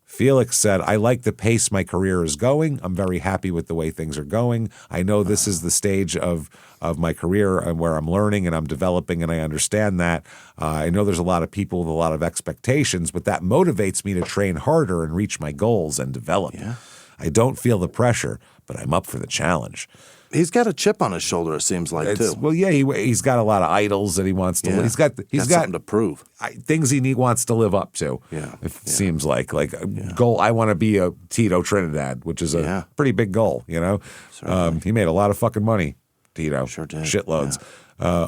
Felix said, I like the pace my career is going. I'm very happy with the way things are going. I know this is the stage of my career and where I'm learning and I'm developing, and I understand that. I know there's a lot of people with a lot of expectations, but that motivates me to train harder and reach my goals and develop. Yeah. I don't feel the pressure, but I'm up for the challenge. He's got a chip on his shoulder, it seems like, too. Well, yeah, he's got a lot of idols that he wants to. Yeah. He's got something to prove. Things he wants to live up to. Yeah, it seems like a goal. I want to be a Tito Trinidad, which is a pretty big goal. You know, he made a lot of fucking money. Tito, sure did. Shitloads. Yeah.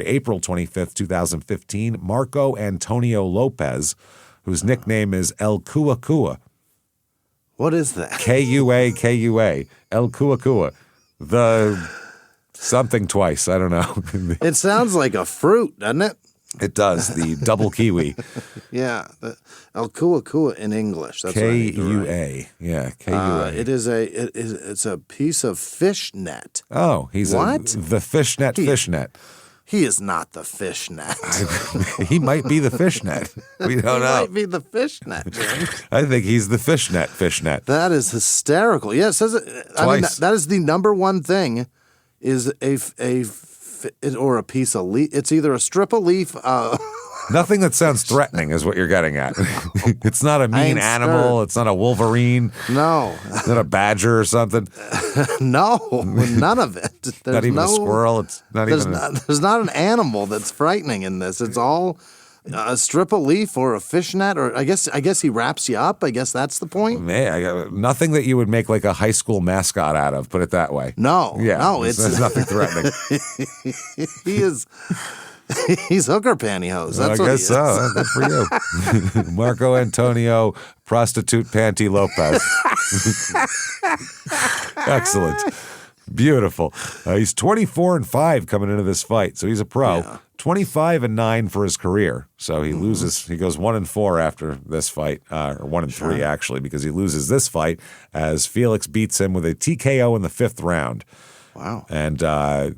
April 25th, 2015. Marco Antonio Lopez, whose nickname is El Kua Kua. What is that? Kua. El Kua Kua. The something twice. I don't know. It sounds like a fruit, doesn't it? It does. The double kiwi. Yeah. El Kua Kua in English. That's Kua. Right. Yeah. Kua. It's a piece of fish net. Oh, he's the fishnet fishnet. He is not the fishnet. He might be the fishnet. We don't know. He might be the fishnet, Jim. I think he's the fishnet. That is hysterical. Yeah, it says it. I mean, that is the number one thing is or a piece of leaf. It's either a strip of leaf. Nothing that sounds threatening is what you're getting at. It's not a mean animal. It's not a wolverine. No. It's not a badger or something. No, none of it. There's not even a squirrel. It's not even. There's not an animal that's frightening in this. It's all a strip of leaf or a fishnet, or I guess he wraps you up. I guess that's the point. Nothing that you would make like a high school mascot out of. Put it that way. No. Yeah. No, it's nothing threatening. He is. He's hooker pantyhose. That's what he is. So. Good for you. Marco Antonio, prostitute panty Lopez. Excellent. Beautiful. He's 24-5 coming into this fight, so he's a pro. Yeah. 25-9 for his career. So he loses. He goes 1-4 after this fight, or 1-3 actually, because he loses this fight as Felix beats him with a TKO in the 5th round. Wow. And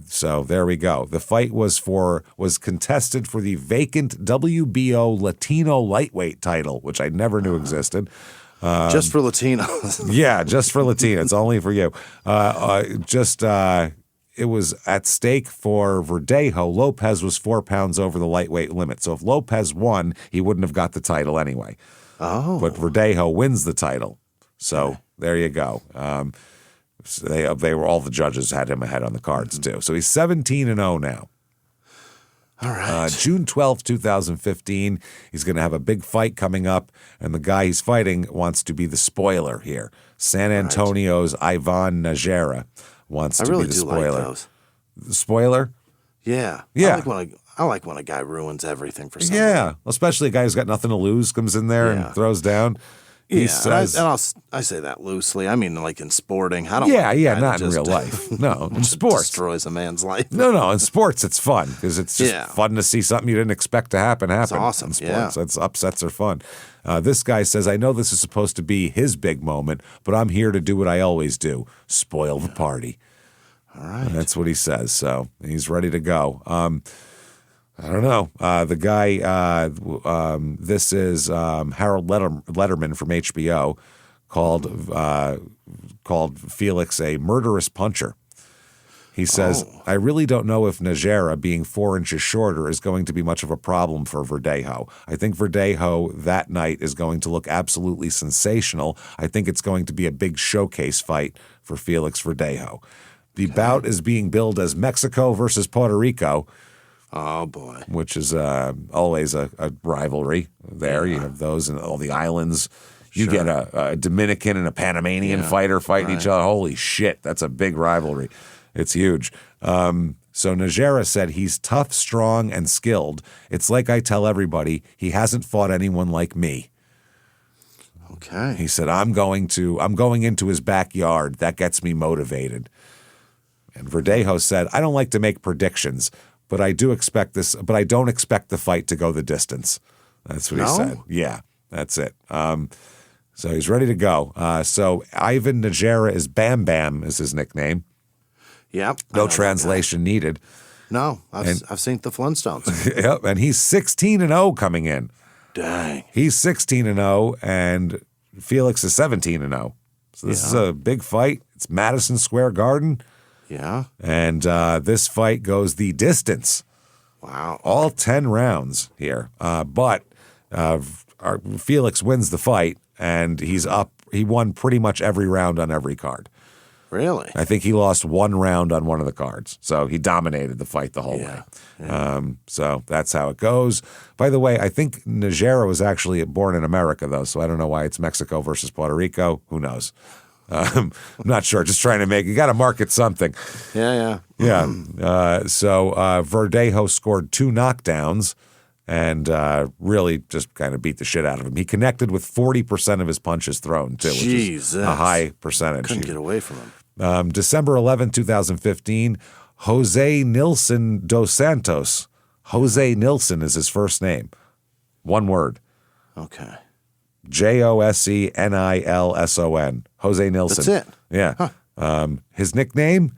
so there we go. The fight was contested for the vacant WBO Latino lightweight title, which I never knew existed. Just for Latinos. Yeah, just for Latinos. It's only for you. It was at stake for Verdejo. Lopez was 4 pounds over the lightweight limit. So if Lopez won, he wouldn't have got the title anyway. Oh. But Verdejo wins the title. So there you go. So they were, all the judges had him ahead on the cards too. So he's 17-0 now. All right. June 12th, 2015, he's going to have a big fight coming up, and the guy he's fighting wants to be the spoiler here. San Antonio's Ivan Najera wants to be the spoiler. Like those. The spoiler? Yeah. Yeah. I like when a guy ruins everything for somebody. Yeah, especially a guy who's got nothing to lose comes in there and throws down. Yeah, says, I say that loosely. I mean, like in sporting. I don't. yeah, want a yeah, guy not that in just real life. No, in sports. destroys a man's life. No, in sports it's fun because it's just fun to see something you didn't expect to happen. It's awesome, in sports. It's upsets are fun. This guy says, I know this is supposed to be his big moment, but I'm here to do what I always do, spoil the party. All right. And that's what he says. So he's ready to go. I don't know. The guy, this is Harold Letterman from HBO, called Felix a murderous puncher. He says, I really don't know if Najera being 4 inches shorter is going to be much of a problem for Verdejo. I think Verdejo that night is going to look absolutely sensational. I think it's going to be a big showcase fight for Felix Verdejo. The bout is being billed as Mexico versus Puerto Rico. Oh, boy. Which is always a rivalry there. You have those in all the islands. You get a Dominican and a Panamanian fighter fighting each other. Holy shit, that's a big rivalry. It's huge. So Najera said he's tough, strong, and skilled. It's like I tell everybody, he hasn't fought anyone like me. Okay. He said, I'm going into his backyard. That gets me motivated. And Verdejo said, I don't like to make predictions, but I do expect this, but I don't expect the fight to go the distance. That's what he said. Yeah, that's it. So he's ready to go. So Ivan Najera is Bam Bam is his nickname. Yep. No translation needed. No, I've seen the Flintstones. Yep, and he's 16-0 coming in. Dang. He's 16-0, and Felix is 17-0. So this is a big fight. It's Madison Square Garden. Yeah. And this fight goes the distance. Wow. All 10 rounds here. But Felix wins the fight, and he's up. He won pretty much every round on every card. Really? I think he lost one round on one of the cards. So he dominated the fight the whole way. Yeah. So that's how it goes. By the way, I think Najera was actually born in America, though, so I don't know why it's Mexico versus Puerto Rico. Who knows? I'm not sure. Just trying to you got to market something. Yeah. So Verdejo scored 2 knockdowns and really just kind of beat the shit out of him. He connected with 40% of his punches thrown, too, which is a high percentage. Couldn't get away from him. December 11, 2015, Jose Nilson dos Santos. Jose Nilson is his first name. One word. Okay. Josenilson. Jose Nilson. That's it. Yeah. Huh. His nickname,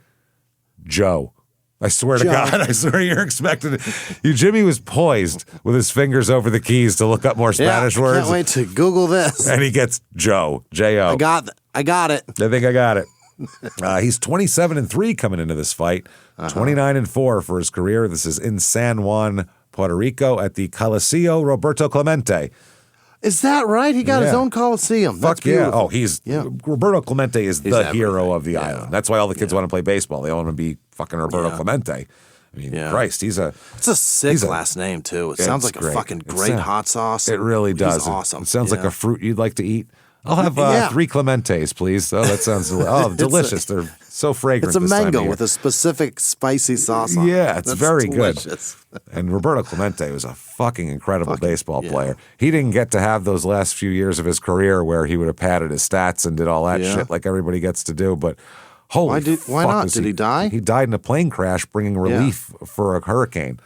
Joe. I swear to God, I swear you're expecting it. Jimmy was poised with his fingers over the keys to look up more Spanish words. Can't wait to Google this. And he gets Joe, J-O. I got it. I think I got it. He's 27-3 coming into this fight, 29-4 for his career. This is in San Juan, Puerto Rico at the Coliseo Roberto Clemente. Is that right? He got his own Coliseum. That's beautiful. Oh, Roberto Clemente is the hero of the island. That's why all the kids want to play baseball. They all want to be fucking Roberto Clemente. I mean, Christ, it's a sick last name, too. It sounds like a fucking great hot sauce. It really does. He's awesome. It sounds like a fruit you'd like to eat. I'll have 3 Clementes, please. Oh, that sounds delicious. They're so fragrant. It's a mango with a specific spicy sauce on it. Yeah, it's very delicious. good. And Roberto Clemente was a fucking incredible baseball player. He didn't get to have those last few years of his career where he would have padded his stats and did all that shit like everybody gets to do, but why not? Did he die? He died in a plane crash bringing relief for a hurricane.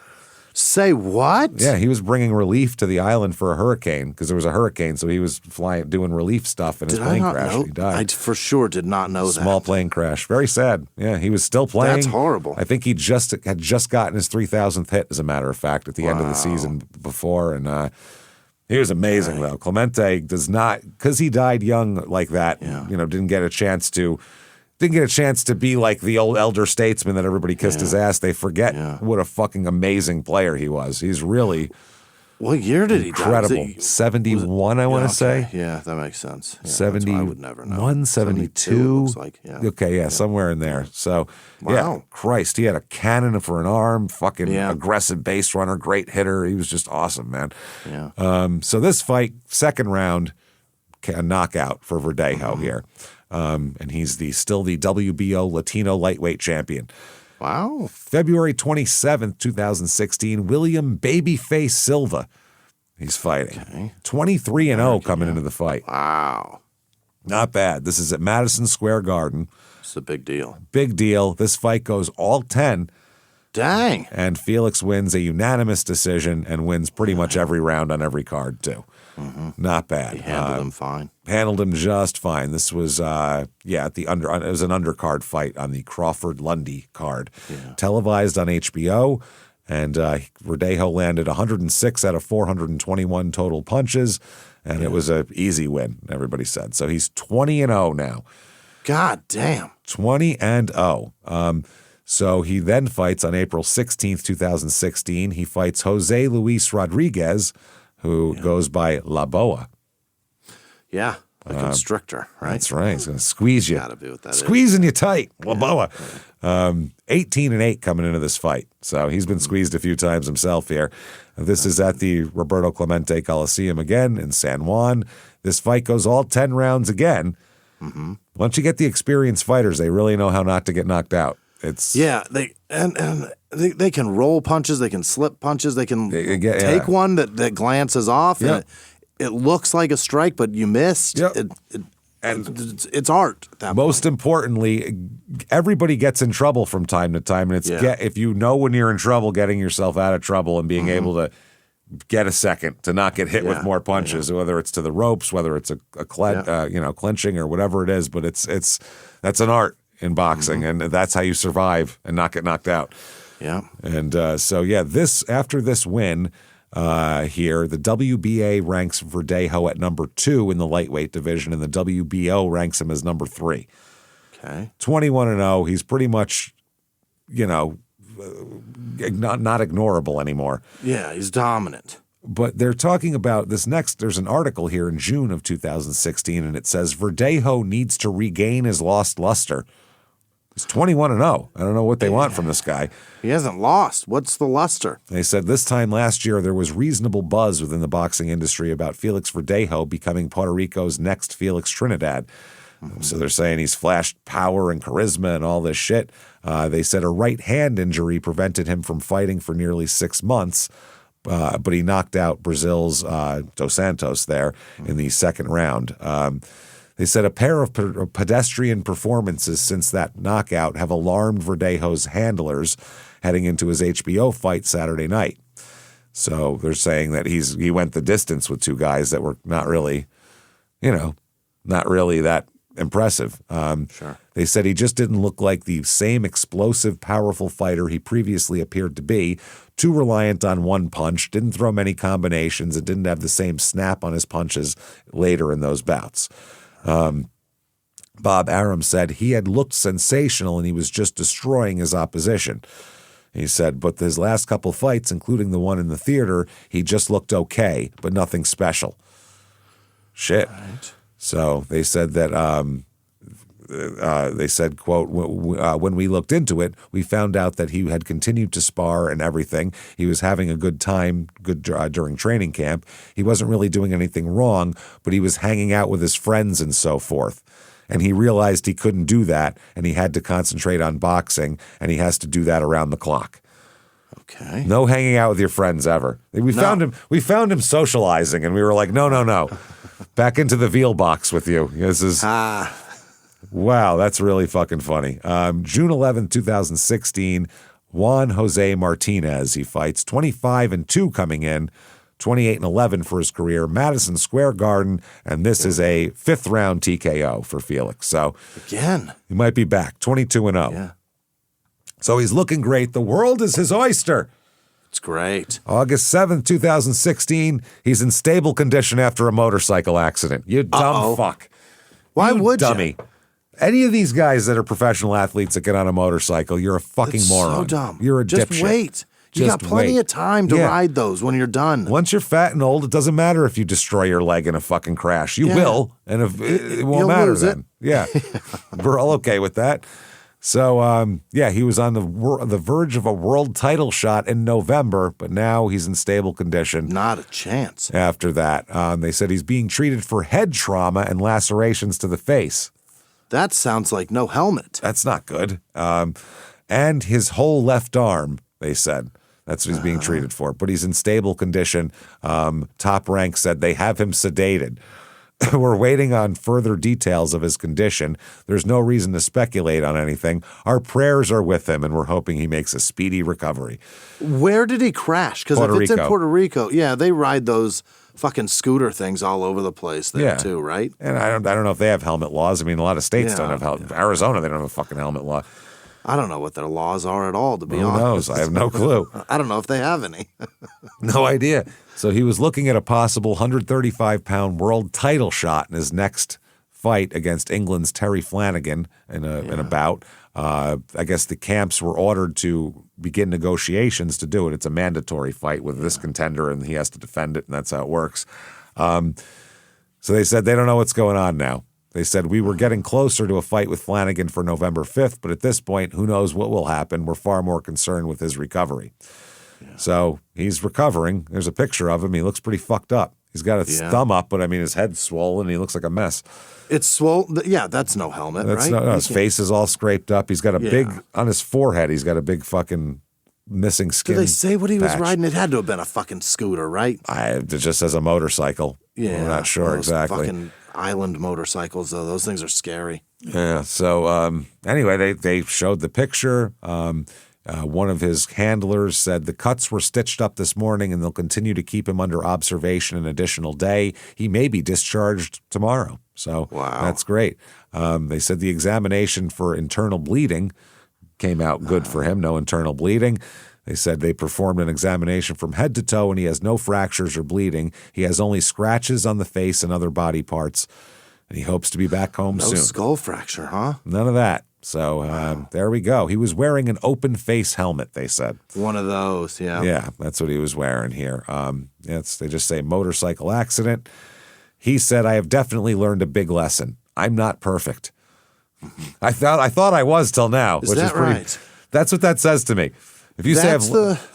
Say what? Yeah, he was bringing relief to the island for a hurricane because there was a hurricane, so he was doing relief stuff, and his plane crashed. He died. I for sure did not know that. Small plane crash. Very sad. Yeah, he was still playing. That's horrible. I think he had just gotten his 3,000th hit, as a matter of fact, at the end of the season before, and he was amazing though. Clemente does not, because he died young like that. Didn't get a chance to be like the old elder statesman that everybody kissed his ass. They forget what a fucking amazing player he was. He's really what year did he die? Incredible. 71, I want to say. Yeah, that makes sense. Yeah, 71, I would never know. 72. Looks like, Okay, somewhere in there. So, Christ, he had a cannon for an arm, fucking aggressive base runner, great hitter. He was just awesome, man. Yeah. So this fight, second round, a knockout for Verdejo here. And he's still the WBO Latino lightweight champion. Wow. February 27th, 2016, William Babyface Silva. he's fighting. Okay. 23-0 coming into the fight. Wow. Not bad. This is at Madison Square Garden. It's a big deal. Big deal. This fight goes all 10. Dang. And Felix wins a unanimous decision and wins pretty much every round on every card, too. Not bad. He handled him fine. Handled him just fine. This was, at the it was an undercard fight on the Crawford-Lundy card. Yeah. Televised on HBO, and Verdejo landed 106 out of 421 total punches, and it was an easy win, everybody said. So he's 20-0 now. God damn. 20-0. So he then fights on April 16th, 2016. He fights Jose Luis Rodriguez, who goes by La Boa. Yeah, a constrictor, right? That's right. He's going to squeeze you. Gotta be what that Squeezing you tight. La Boa. 18-8 coming into this fight. So he's been squeezed a few times himself here. This is at the Roberto Clemente Coliseum again in San Juan. This fight goes all 10 rounds again. Once you get the experienced fighters, they really know how not to get knocked out. It's they can roll punches, they can slip punches, they can take one that glances off, and it looks like a strike, but you missed. Yep. It's art. At that most point. importantly, everybody gets in trouble from time to time, and it's if you know when you're in trouble, getting yourself out of trouble and being able to get a second to not get hit with more punches, whether it's to the ropes, whether it's a clinching or whatever it is. But that's an art in boxing, and that's how you survive and not get knocked out. Yeah. And after this win here, the WBA ranks Verdejo at number 2 in the lightweight division, and the WBO ranks him as number 3. Okay. 21-0. He's pretty much, not ignorable anymore. Yeah, he's dominant. But they're talking about this next. There's an article here in June of 2016, and it says Verdejo needs to regain his lost luster. He's 21-0. I don't know what they want from this guy. He hasn't lost. What's the luster? They said this time last year there was reasonable buzz within the boxing industry about Felix Verdejo becoming Puerto Rico's next Felix Trinidad. So they're saying he's flashed power and charisma and all this shit. They said a right hand injury prevented him from fighting for nearly 6 months, but he knocked out Brazil's Dos Santos there in the second round. They said a pair of pedestrian performances since that knockout have alarmed Verdejo's handlers heading into his HBO fight Saturday night. So they're saying that he went the distance with 2 guys that were not really that impressive. Sure. They said he just didn't look like the same explosive, powerful fighter he previously appeared to be, too reliant on one punch, didn't throw many combinations, and didn't have the same snap on his punches later in those bouts. Bob Arum said he had looked sensational and he was just destroying his opposition. He said, but his last couple fights, including the one in the theater, he just looked okay, but nothing special. Shit. Right. So they said that, quote, when we looked into it, we found out that he had continued to spar and everything. He was having a good time during training camp. He wasn't really doing anything wrong, but he was hanging out with his friends and so forth. And he realized he couldn't do that, and he had to concentrate on boxing, and he has to do that around the clock. Okay. No hanging out with your friends ever. We found him socializing, and we were like, no. Back into the veal box with you. This is wow, that's really fucking funny. June 11th, 2016, Juan Jose Martinez. He fights 25-2 coming in, 28-11 for his career, Madison Square Garden, and this is a 5th round TKO for Felix. So again, he might be back, 22-0. Yeah. So he's looking great. The world is his oyster. It's great. August 7th, 2016, he's in stable condition after a motorcycle accident. You dumb fuck. Why you would dummy. you? Any of these guys that are professional athletes that get on a motorcycle, you're a fucking It's moron. so dumb. You're a Just dipshit. wait. You Just got plenty wait. of time to ride those when you're done. Once you're fat and old, it doesn't matter if you destroy your leg in a fucking crash. You will, and if, it won't You'll matter lose then. Yeah, we're all okay with that. So, he was on the verge of a world title shot in November, but now he's in stable condition. Not a chance. After that, they said he's being treated for head trauma and lacerations to the face. That sounds like no helmet. That's not good. And his whole left arm, they said. That's what he's being treated for. But he's in stable condition. Top Rank said they have him sedated. We're waiting on further details of his condition. There's no reason to speculate on anything. Our prayers are with him, and we're hoping he makes a speedy recovery. Where did he crash? Because if it's in Puerto Rico, yeah, they ride those fucking scooter things all over the place there too, right? And I don't know if they have helmet laws. I mean, a lot of states don't have helmet. Arizona, they don't have a fucking helmet law. I don't know what their laws are at all, to be honest. Who knows? I have no clue. I don't know if they have any. No idea. So he was looking at a possible 135-pound world title shot in his next fight against England's Terry Flanagan in a bout. I guess the camps were ordered to begin negotiations to do it. It's a mandatory fight with this contender, and he has to defend it, and that's how it works. So they said they don't know what's going on now. They said we were getting closer to a fight with Flanagan for November 5th, but at this point, who knows what will happen. We're far more concerned with his recovery. Yeah. So he's recovering. There's a picture of him. He looks pretty fucked up. He's got his thumb up, but I mean, his head's swollen. He looks like a mess. It's swollen. Yeah, that's no helmet, right? No, his face is all scraped up. He's got a big, on his forehead, he's got a big fucking missing skin. Did they say what he was patch. riding? It had to have been a fucking scooter, right? It just says a motorcycle. Yeah. We're not sure exactly. Fucking island motorcycles, though. Those things are scary. Yeah. So anyway, they showed the picture. One of his handlers said the cuts were stitched up this morning and they'll continue to keep him under observation an additional day. He may be discharged tomorrow. So that's great. They said the examination for internal bleeding came out good for him. No internal bleeding. They said they performed an examination from head to toe and he has no fractures or bleeding. He has only scratches on the face and other body parts. And he hopes to be back home soon. No skull fracture, huh? None of that. So there we go. He was wearing an open face helmet, they said. One of those, yeah. Yeah, that's what he was wearing here. They just say motorcycle accident. He said, I have definitely learned a big lesson. I'm not perfect. I thought I was till now. Is that right? That's what that says to me. If you say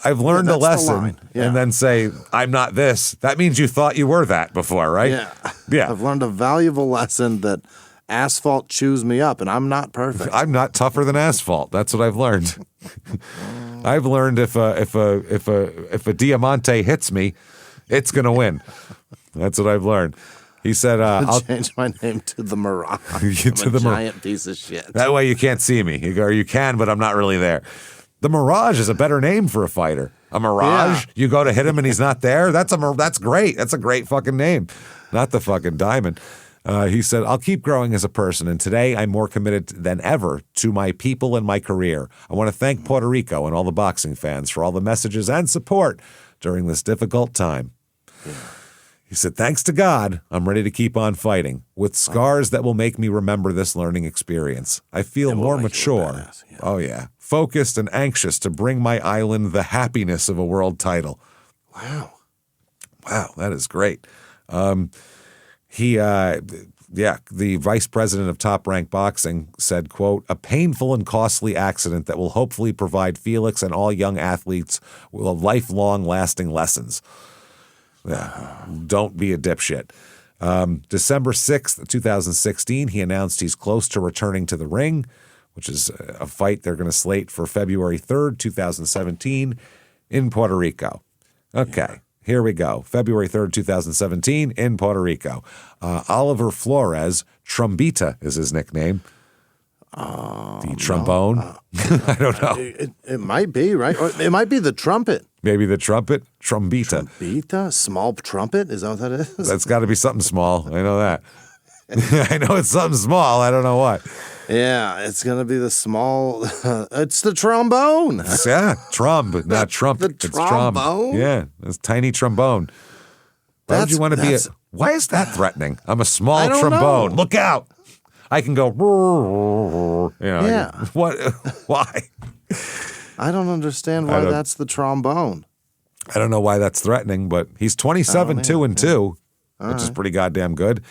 I've learned a lesson and then say I'm not this, that means you thought you were that before, right? Yeah. I've learned a valuable lesson that asphalt chews me up, and I'm not perfect. I'm not tougher than asphalt. That's what I've learned. I've learned if a Diamante hits me, it's gonna win. That's what I've learned. He said, "I'll change my name to the Mirage. I'm a giant piece of shit. That way you can't see me. You can, but I'm not really there." The Mirage is a better name for a fighter. A Mirage, you go to hit him and he's not there. That's great. That's a great fucking name. Not the fucking Diamond. He said, I'll keep growing as a person, and today I'm more committed than ever to my people and my career. I want to thank Puerto Rico and all the boxing fans for all the messages and support during this difficult time. Yeah. He said, thanks to God, I'm ready to keep on fighting with scars that will make me remember this learning experience. I feel more mature. Oh, yeah. Focused and anxious to bring my island the happiness of a world title. Wow. Wow, that is great. The vice president of Top Rank Boxing said, quote, a painful and costly accident that will hopefully provide Felix and all young athletes with lifelong lasting lessons. Yeah, don't be a dipshit. December 6th, 2016, he announced he's close to returning to the ring, which is a fight they're going to slate for February 3rd, 2017 in Puerto Rico. Okay, here we go. February 3rd, 2017 in Puerto Rico. Oliver Flores, Trombita is his nickname. The trombone? I don't know. It might be, right? Or it might be the trumpet. Maybe the trumpet? Trombita. Trombita? Small trumpet? Is that what that is? That's got to be something small. I know that. I know it's something small. I don't know what. Yeah, it's going to be the small. It's the trombone. Yeah, not trumpet. The trombone? Yeah, it's tiny trombone. Why would you want to be why is that threatening? I'm a small trombone. Know. Look out. I can go, what? Why? I don't understand why that's the trombone. I don't know why that's threatening, but he's 27, 2-2, which is pretty goddamn good.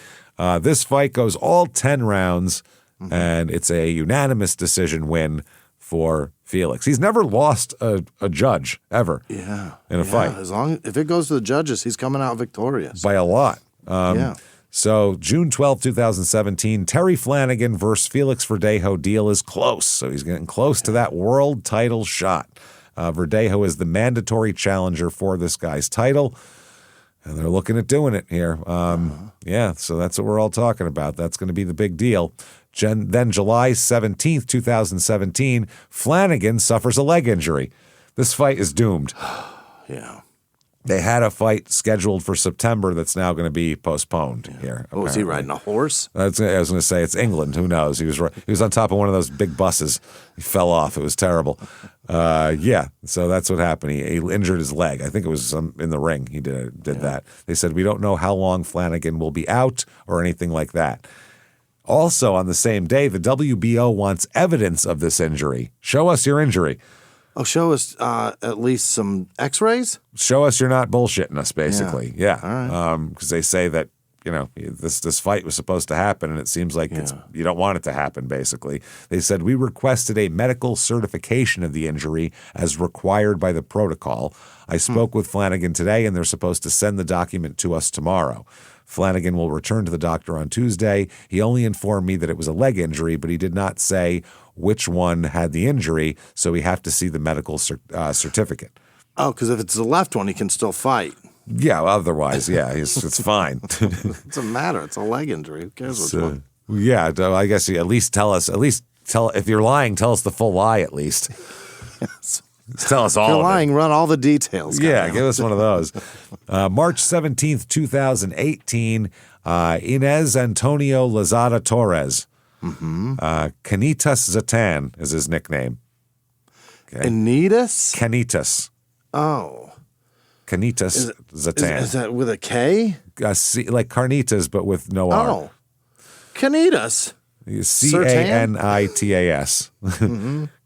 This fight goes all 10 rounds, and it's a unanimous decision win for Felix. He's never lost a judge ever in a fight. If it goes to the judges, he's coming out victorious. By a lot. So June 12, 2017, Terry Flanagan versus Felix Verdejo deal is close. So he's getting close to that world title shot. Verdejo is the mandatory challenger for this guy's title. And they're looking at doing it here. Yeah, so that's what we're all talking about. That's going to be the big deal. Then July 17th, 2017, Flanagan suffers a leg injury. This fight is doomed. Yeah. They had a fight scheduled for September that's now going to be postponed here. Oh, was he riding a horse? I was going to say it's England. Who knows? He was on top of one of those big buses. He fell off. It was terrible. Yeah, so that's what happened. He injured his leg. I think it was in the ring. He did that. They said, we don't know how long Flanagan will be out or anything like that. Also, on the same day, the WBO wants evidence of this injury. Show us your injury. Oh, show us at least some x-rays? Show us you're not bullshitting us, basically. Yeah. All right. Because they say that, this fight was supposed to happen, and it seems like you don't want it to happen, basically. They said, we requested a medical certification of the injury as required by the protocol. I spoke with Flanagan today, and they're supposed to send the document to us tomorrow. Flanagan will return to the doctor on Tuesday. He only informed me that it was a leg injury, but he did not say which one had the injury, so we have to see the medical certificate. Oh, because if it's the left one, he can still fight. Yeah, otherwise, yeah, it's fine. It doesn't matter. It's a leg injury. Who cares which one? Yeah, I guess you at least tell if you're lying, tell us the full lie at least. Yes. Tell us all. If you're lying, run all the details. Yeah, give us one of those. March 17th, 2018, Inez Antonio Lazada Torres. Canitas Zatan is his nickname. Okay. Anitas? Canitas. Oh. Canitas Zatan. Is that with a K? Like carnitas, but with no R. Oh. Canitas. Canitas.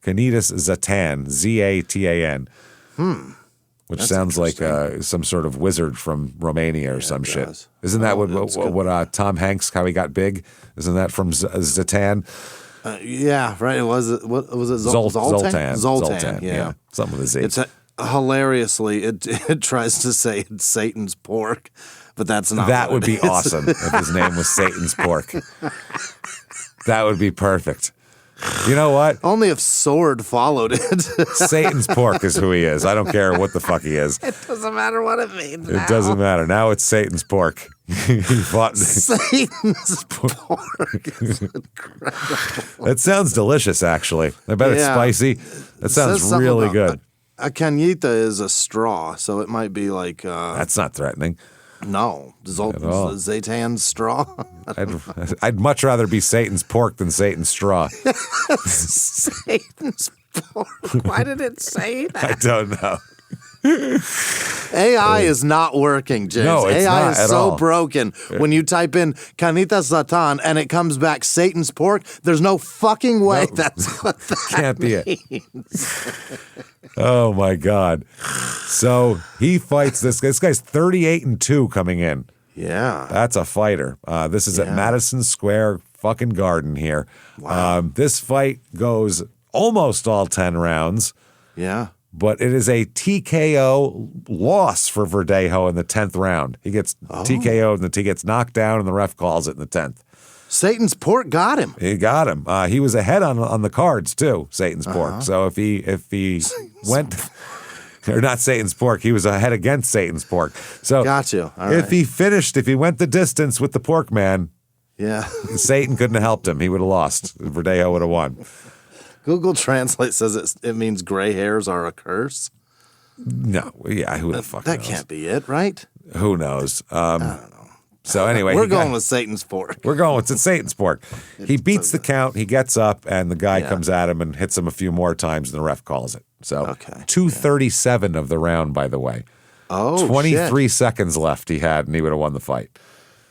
Canitas Zatan. Zatan. Which That's sounds like some sort of wizard from Romania or some shit. Does. Isn't that what Tom Hanks, how he got big? Isn't that from Zatan? Yeah, right. It was what was it? Zoltan. Zoltan. Yeah. Something with a Z. It's hilariously it tries to say it's Satan's pork, but that's not. That would be is. awesome if his name was Satan's pork. That would be perfect. You know what? Only if Sword followed it. Satan's pork is who he is. I don't care what the fuck he is. It doesn't matter what it means. It doesn't matter. Now it's Satan's pork. He fought Satan's pork is incredible. That sounds delicious, actually. I bet it's spicy. That sounds really good. A cañita is a straw, so it might be like. That's not threatening. No, Zaytan's straw. I'd much rather be Satan's pork than Satan's straw. Satan's pork. Why did it say that? I don't know. AI is not working, James. No, it's AI not is at so all. broken. When you type in Canita Satan and it comes back Satan's pork, there's no fucking way that's what that can't be means. it. Oh my God. So he fights this guy's 38-2 coming in. Yeah. That's a fighter. This is at Madison Square fucking Garden here. Wow. This fight goes almost all 10 rounds. Yeah. But it is a TKO loss for Verdejo in the 10th round. He gets TKO'd and he gets knocked down and the ref calls it in the 10th. Satan's pork got him. He got him. He was ahead on the cards too, Satan's pork. So if he went, or not Satan's pork, he was ahead against Satan's pork. So got you. All if right. if he went the distance with the pork man, yeah, Satan couldn't have helped him. He would have lost. Verdejo would have won. Google Translate says it means gray hairs are a curse. No, yeah, who the fuck knows? That can't be it, right? Who knows? I don't know. So anyway, we're going with Satan's pork. We're going with Satan's pork. He beats the count. He gets up, and the guy comes at him and hits him a few more times, and the ref calls it. So 2:37 of the round, by the way. Oh, 23 seconds left he had, and he would have won the fight.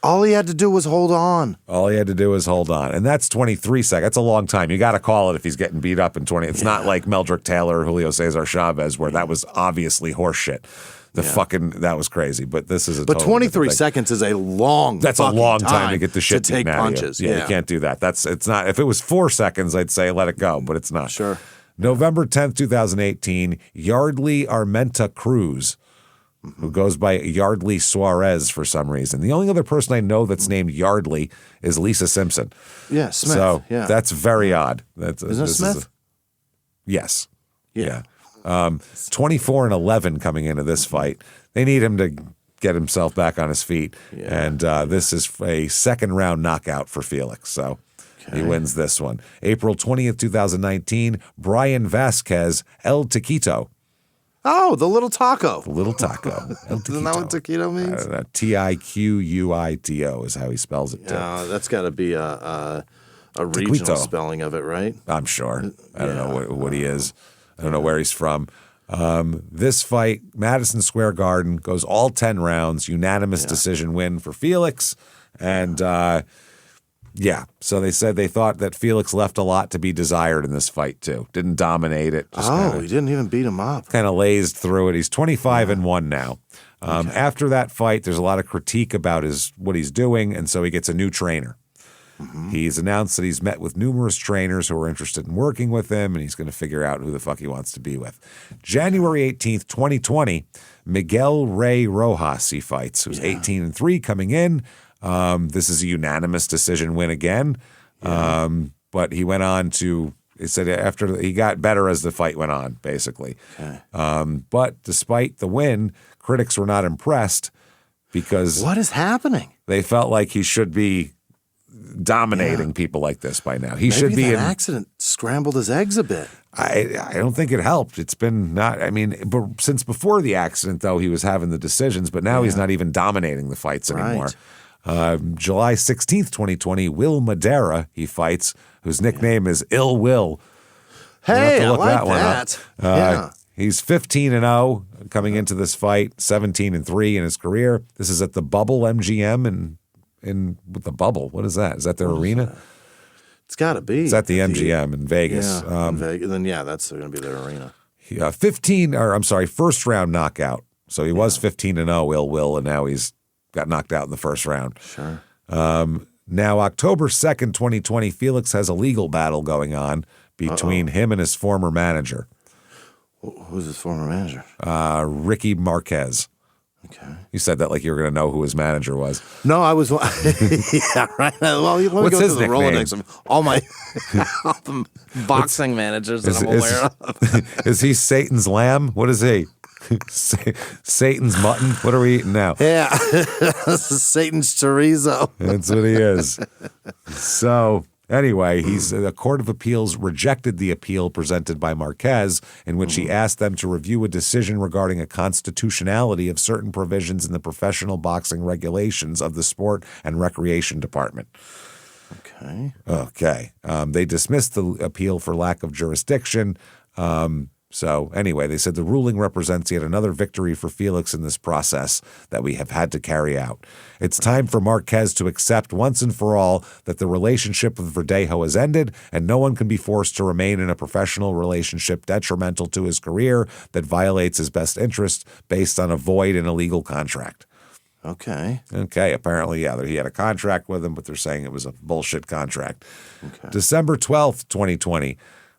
All he had to do was hold on. All he had to do was hold on. And that's 23 seconds. That's a long time. You got to call it if he's getting beat up in 20. It's not like Meldrick Taylor or Julio Cesar Chavez, where that was obviously horseshit. That was crazy. But this is But 23 seconds is a long That's a long time to get the shit to take beaten out of you. punches. Yeah, you can't do that. It's not. If it was 4 seconds, I'd say let it go, but it's not. Sure. November 10th, 2018, Yardley Armenta Cruz, who goes by Yardley Suarez for some reason. The only other person I know that's named Yardley is Lisa Simpson. Yeah, Smith. So yeah. that's very odd. Isn't it Smith? Yes. Yeah. 24-11 coming into this fight. They need him to get himself back on his feet. Yeah. And this is a second-round knockout for Felix. So he wins this one. April 20th, 2019, Brian Vasquez, El Taquito. Oh, the little taco. The little taco. Isn't that what taquito means? Tiquito is how he spells it, too. Yeah, that's got to be a regional spelling of it, right? I'm sure. I don't know what he is. I don't know where he's from. This fight, Madison Square Garden, goes all 10 rounds, unanimous decision win for Felix. And, so they said they thought that Felix left a lot to be desired in this fight, too. Didn't dominate it. He didn't even beat him up. Kind of lazed through it. He's 25-1 now. After that fight, there's a lot of critique about what he's doing, and so he gets a new trainer. Mm-hmm. He's announced that he's met with numerous trainers who are interested in working with him, and he's going to figure out who the fuck he wants to be with. January 18th, 2020, Miguel Rey Rojas he fights, who's 18-3 coming in. This is a unanimous decision win again. But he went on to, he said after he got better as the fight went on, basically. Okay. But despite the win, critics were not impressed because what is happening? They felt like he should be dominating people like this by now. He should be. Maybe that accident scrambled his eggs a bit. I don't think it helped. It's been but since before the accident, though, he was having the decisions, but now he's not even dominating the fights anymore. July 16th, 2020, Will Madera, he fights, whose nickname is Ill Will. Hey, I like that. He's 15-0 coming into this fight, 17-3 in his career. This is at the Bubble MGM with the Bubble. What is that? Is that their arena? It's got to be. It's at the MGM in Vegas. Yeah, in Vegas. Then that's going to be their arena. First round knockout. So he was 15-0, Ill Will, and now he's got knocked out in the first round. Sure. Now, October 2nd, 2020, Felix has a legal battle going on between him and his former manager. Who's his former manager? Ricky Marquez. Okay. You said that like you were going to know who his manager was. No, I was. Yeah, right. Well, let me What's go his through the nickname? Rolodex of all the boxing managers that I'm aware of. Is he Satan's lamb? What is he? Satan's mutton? What are we eating now? Yeah, this is Satan's chorizo. That's what he is. So anyway, the Court of Appeals rejected the appeal presented by Marquez, in which he asked them to review a decision regarding a constitutionality of certain provisions in the professional boxing regulations of the Sport and Recreation Department. Okay. They dismissed the appeal for lack of jurisdiction. So anyway, they said the ruling represents yet another victory for Felix in this process that we have had to carry out. It's time for Marquez to accept once and for all that the relationship with Verdejo has ended, and no one can be forced to remain in a professional relationship detrimental to his career that violates his best interest based on a void and illegal contract. Okay. Apparently, he had a contract with him, but they're saying it was a bullshit contract. December 12th, 2020.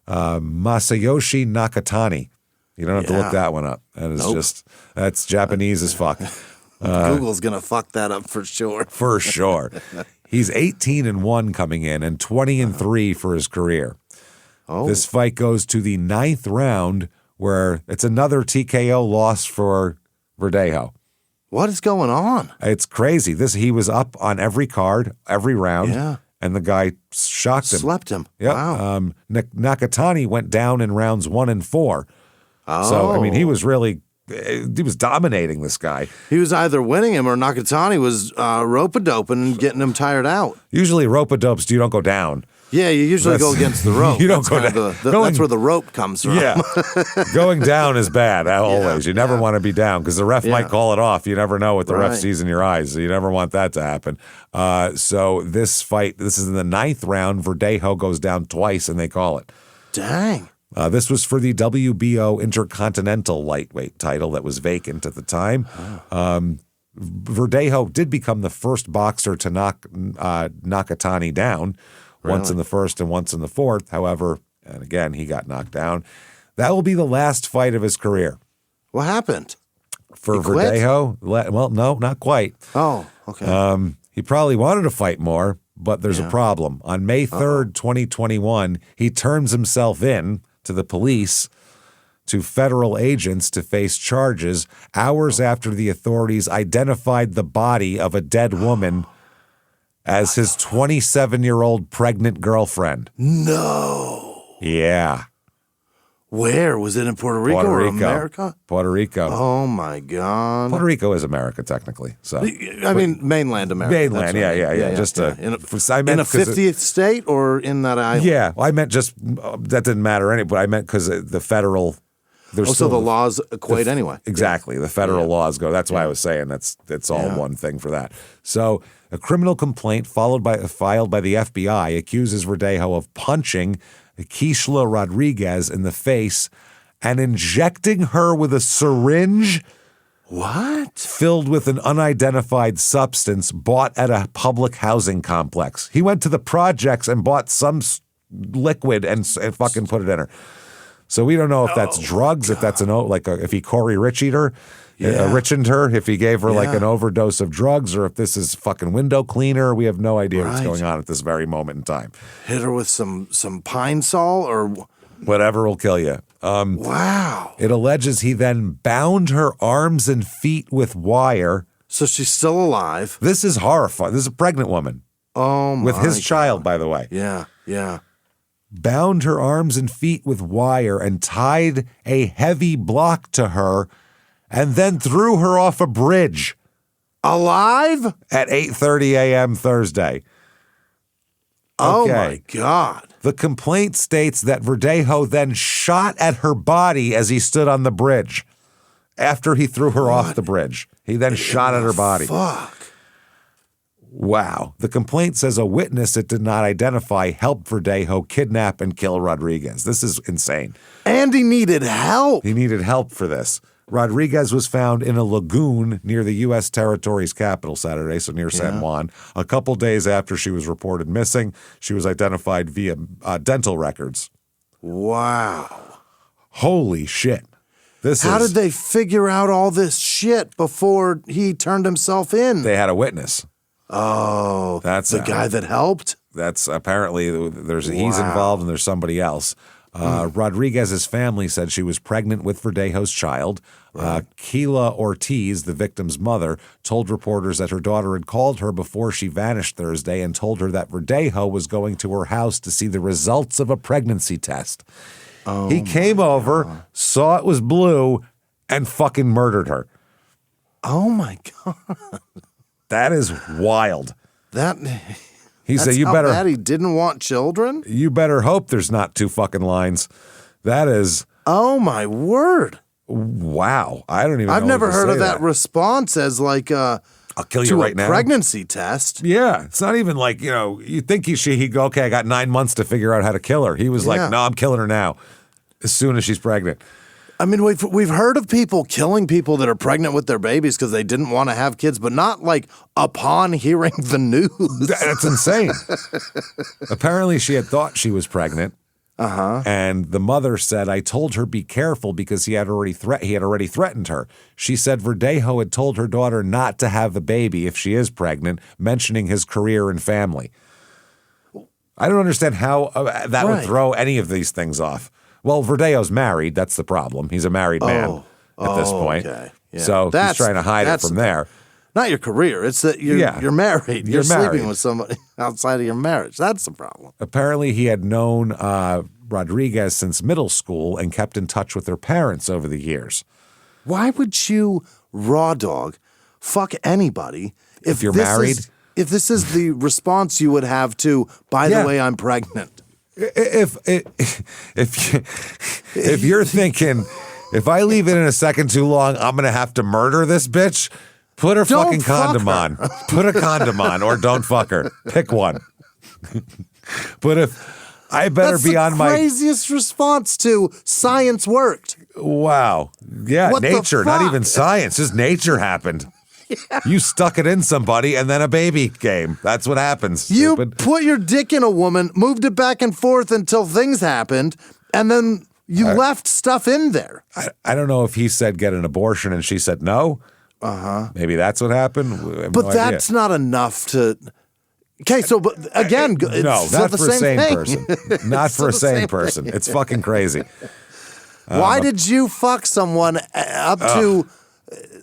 Masayoshi Nakatani. You don't have to look that one up. That is that's Japanese as fuck. Google's going to fuck that up for sure. For sure. He's 18-1 coming in and 20-3 for his career. This fight goes to the 9th round where it's another TKO loss for Verdejo. What is going on? It's crazy. He was up on every card, every round. Yeah. And the guy shocked him. Slept him. Yep. Wow. Nakatani went down in rounds 1 and 4. So, he was dominating this guy. He was either winning him or Nakatani was rope-a-doping and getting him tired out. Usually rope-a-dopes, you don't go down. Yeah, you usually go against the rope. You don't go down. That's where the rope comes from. Yeah. Going down is bad, always. You never want to be down because the ref might call it off. You never know what the ref sees in your eyes. So you never want that to happen. So this fight, this is in the 9th round. Verdejo goes down twice and they call it. Dang. This was for the WBO Intercontinental lightweight title that was vacant at the time. Verdejo did become the first boxer to knock Nakatani down. Once in the first and once in the fourth. However, and again, he got knocked down. That will be the last fight of his career. What happened? For Verdejo? Well, no, not quite. Oh, okay. He probably wanted to fight more, but there's a problem. On May 3rd, 2021, he turns himself in to the police to federal agents to face charges hours after the authorities identified the body of a dead woman as his 27-year-old pregnant girlfriend. No. Yeah. Where? Was it in Puerto Rico or America? Puerto Rico. Oh, my God. Puerto Rico is America, technically. So I mean, mainland America. Mainland, yeah. Just in a 50th state or in that island? Yeah, well, I meant just that didn't matter but I meant because the federal. So the laws equate anyway. Exactly, the federal laws go. That's why I was saying that's all one thing for that. So a criminal complaint filed by the FBI accuses Verdejo of punching Keishla Rodriguez in the face and injecting her with a syringe. What? Filled with an unidentified substance bought at a public housing complex. He went to the projects and bought some liquid and fucking put it in her. So we don't know if that's drugs, if that's if he Corey Richie'd her, Richened her, if he gave her like an overdose of drugs, or if this is fucking window cleaner. We have no idea what's going on at this very moment in time. Hit her with some Pine Sol or whatever will kill you. Wow. It alleges he then bound her arms and feet with wire. So she's still alive. This is horrifying. This is a pregnant woman. Oh, my with his God. child, by the way. Yeah. Bound her arms and feet with wire and tied a heavy block to her and then threw her off a bridge. Alive? At 8:30 a.m. Thursday. Oh, my God. The complaint states that Verdejo then shot at her body as he stood on the bridge. After he threw her off the bridge, he then shot at her body. Fuck. Wow. The complaint says a witness it did not identify helped Verdejo kidnap and kill Rodriguez. This is insane. And he needed help. He needed help for this. Rodriguez was found in a lagoon near the U.S. territory's capital Saturday, so near San Juan. A couple days after she was reported missing, she was identified via dental records. Wow. Holy shit. How did they figure out all this shit before he turned himself in? They had a witness. Oh, that's the guy that helped? That's apparently he's involved and there's somebody else. Rodriguez's family said she was pregnant with Verdejo's child. Keila Ortiz, the victim's mother, told reporters that her daughter had called her before she vanished Thursday and told her that Verdejo was going to her house to see the results of a pregnancy test. He came over, saw it was blue, and fucking murdered her. Oh, my God. That is wild. He said, "You better." Bad he didn't want children. You better hope there's not two fucking lines. That is. Oh my word! Wow, I don't even. I've never heard of that response as like I'll kill you right now. Pregnancy test. Yeah, it's not even like you think he'd go, okay, I got 9 months to figure out how to kill her. He was like, no, I'm killing her now, as soon as she's pregnant. I mean, we've heard of people killing people that are pregnant with their babies because they didn't want to have kids, but not like upon hearing the news. That's insane. Apparently, she had thought she was pregnant. And the mother said, I told her be careful because he had already threatened her. She said Verdejo had told her daughter not to have a baby if she is pregnant, mentioning his career and family. I don't understand how that would throw any of these things off. Well, Verdejo's married. That's the problem. He's a married man at this point. Okay. Yeah. So he's trying to hide it from there. Not your career. It's that you're married. You're sleeping with somebody outside of your marriage. That's the problem. Apparently, he had known Rodriguez since middle school and kept in touch with her parents over the years. Why would you, raw dog, fuck anybody if you're married? If this is the response you would have to, by the way, I'm pregnant. If you're thinking, if I leave it in a second too long, I'm going to have to murder this bitch, put her fucking condom on. Put a condom on or don't fuck her. Pick one. But if I better be on my... That's the craziest response to science worked. Wow. Yeah, nature, not even science, just nature happened. Yeah. You stuck it in somebody and then a baby came. That's what happens. You put your dick in a woman, moved it back and forth until things happened, and then you left stuff in there. I don't know if he said get an abortion and she said no. Maybe that's what happened. But that's not enough to... Okay, so but again, no, not for a sane person. Not for a sane person. It's fucking crazy. Why did you fuck someone up to?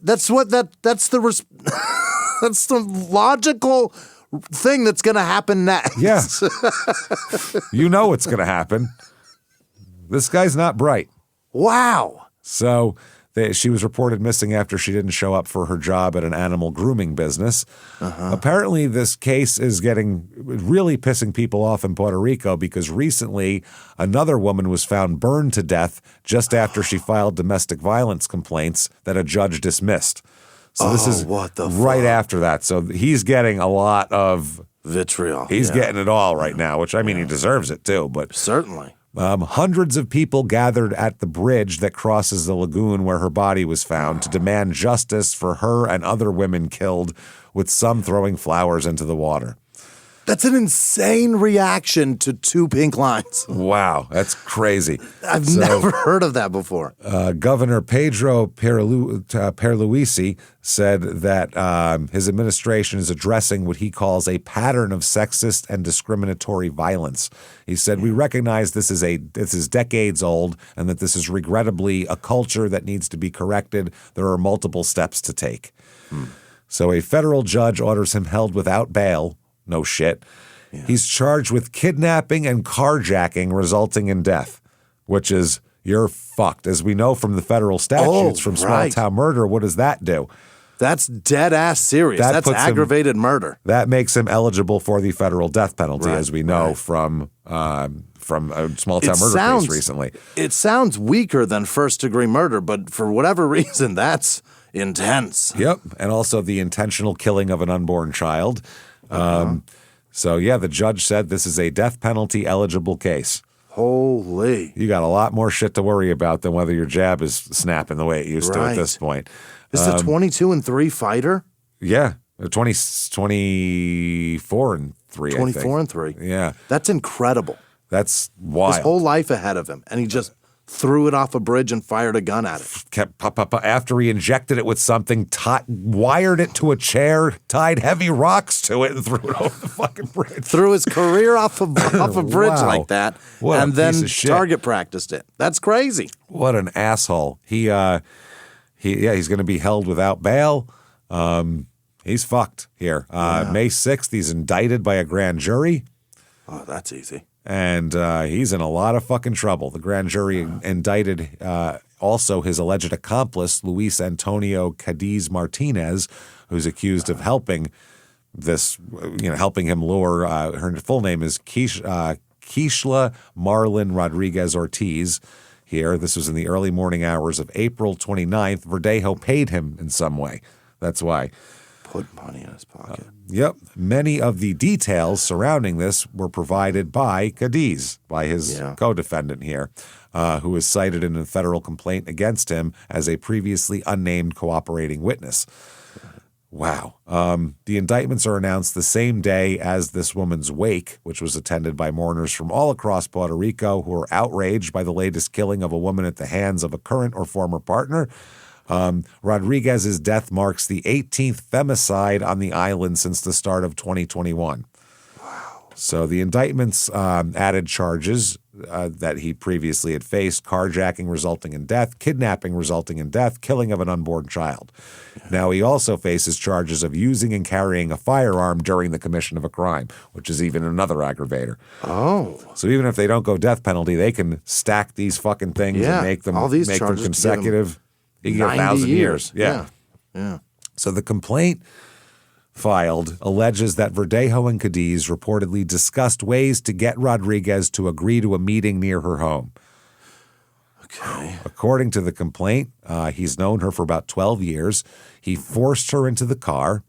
That's the that's the logical thing that's going to happen next. Yeah. You know what's going to happen. This guy's not bright. Wow. So she was reported missing after she didn't show up for her job at an animal grooming business. Apparently, this case is really pissing people off in Puerto Rico because recently another woman was found burned to death just after she filed domestic violence complaints that a judge dismissed. So this is what the right fuck? after that. So he's getting a lot of Vitriol. He's getting it all right now, which I mean, he deserves it too. But certainly. Hundreds of people gathered at the bridge that crosses the lagoon where her body was found to demand justice for her and other women killed, with some throwing flowers into the water. That's an insane reaction to 2 pink lines. Wow, that's crazy. I've never heard of that before. Governor Pedro Pierluisi said that his administration is addressing what he calls a pattern of sexist and discriminatory violence. He said, "We recognize this is decades old and that this is regrettably a culture that needs to be corrected. There are multiple steps to take." So a federal judge orders him held without bail. No shit. Yeah. He's charged with kidnapping and carjacking resulting in death, which is, you're fucked. As we know from the federal statutes from small town murder, what does that do? That's dead ass serious. That's aggravated murder. That makes him eligible for the federal death penalty, as we know from a small town murder case recently. It sounds weaker than first degree murder, but for whatever reason, that's intense. Yep. And also the intentional killing of an unborn child. So, yeah, the judge said this is a death penalty eligible case. Holy. You got a lot more shit to worry about than whether your jab is snapping the way it used to at this point. This is a 22-3 fighter? Yeah. 24-3, 24-3. Yeah. That's incredible. That's wild. His whole life ahead of him, and he just threw it off a bridge and fired a gun at it. After he injected it with something, wired it to a chair, tied heavy rocks to it, and threw it over the fucking bridge. Threw his career off a bridge like that, and then target practiced it. That's crazy. What an asshole. He's going to be held without bail. He's fucked here. May 6th, he's indicted by a grand jury. Oh, that's easy. And he's in a lot of fucking trouble. The grand jury indicted also his alleged accomplice, Luis Antonio Cadiz Martinez, who's accused of helping him lure. Her full name is Keishla Marlon Rodriguez Ortiz. Here, this was in the early morning hours of April 29th. Verdejo paid him in some way. That's why. Put money in his pocket. Yep. Many of the details surrounding this were provided by Cadiz, by his co-defendant here, who was cited in a federal complaint against him as a previously unnamed cooperating witness. Wow. The indictments are announced the same day as this woman's wake, which was attended by mourners from all across Puerto Rico who are outraged by the latest killing of a woman at the hands of a current or former partner. Rodriguez's death marks the 18th femicide on the island since the start of 2021. Wow. So the indictments added charges that he previously had faced: carjacking resulting in death, kidnapping resulting in death, killing of an unborn child. Yeah. Now he also faces charges of using and carrying a firearm during the commission of a crime, which is even another aggravator. Oh. So even if they don't go death penalty, they can stack these fucking things and make them consecutive. He can get 1,000 years. Yeah. So the complaint filed alleges that Verdejo and Cadiz reportedly discussed ways to get Rodriguez to agree to a meeting near her home. Okay. According to the complaint, he's known her for about 12 years. He forced her into the car.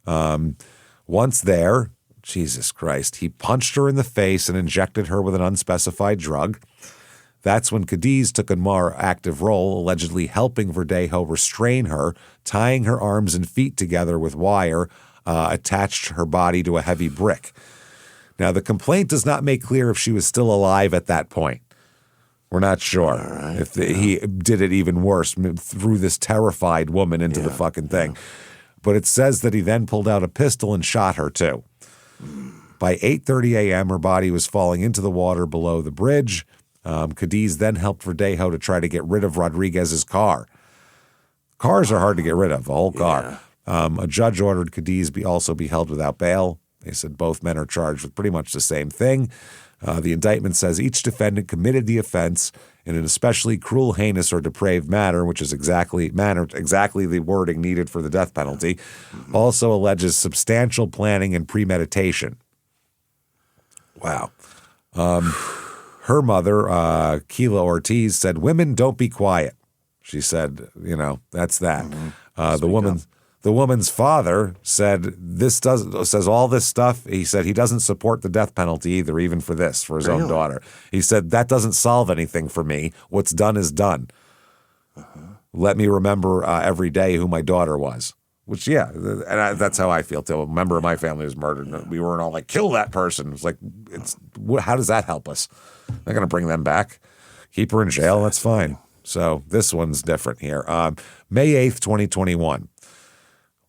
Once there, Jesus Christ, he punched her in the face and injected her with an unspecified drug. That's when Cadiz took a more active role, allegedly helping Verdejo restrain her, tying her arms and feet together with wire, attached her body to a heavy brick. Now, the complaint does not make clear if she was still alive at that point. We're not sure if he did it even worse, threw this terrified woman into the fucking thing. But it says that he then pulled out a pistol and shot her too. By 8:30 a.m., her body was falling into the water below the bridge. Cadiz then helped Verdejo to try to get rid of Rodriguez's car. Cars are hard to get rid of, the whole car. A judge ordered Cadiz also be held without bail. They said both men are charged with pretty much the same thing. The indictment says each defendant committed the offense in an especially cruel, heinous, or depraved manner, which is exactly the wording needed for the death penalty. Also alleges substantial planning and premeditation. Wow. Her mother, Keila Ortiz, said, "Women, don't be quiet." She said, that's that. The woman's father said says all this stuff. He said he doesn't support the death penalty either, even for this, for his own daughter. He said, that doesn't solve anything for me. What's done is done. Let me remember every day who my daughter was. Which, that's how I feel too. A member of my family was murdered. We weren't all like, kill that person. It was like, how does that help us? I'm not going to bring them back. Keep her in jail. That's fine. So this one's different here. May 8th, 2021.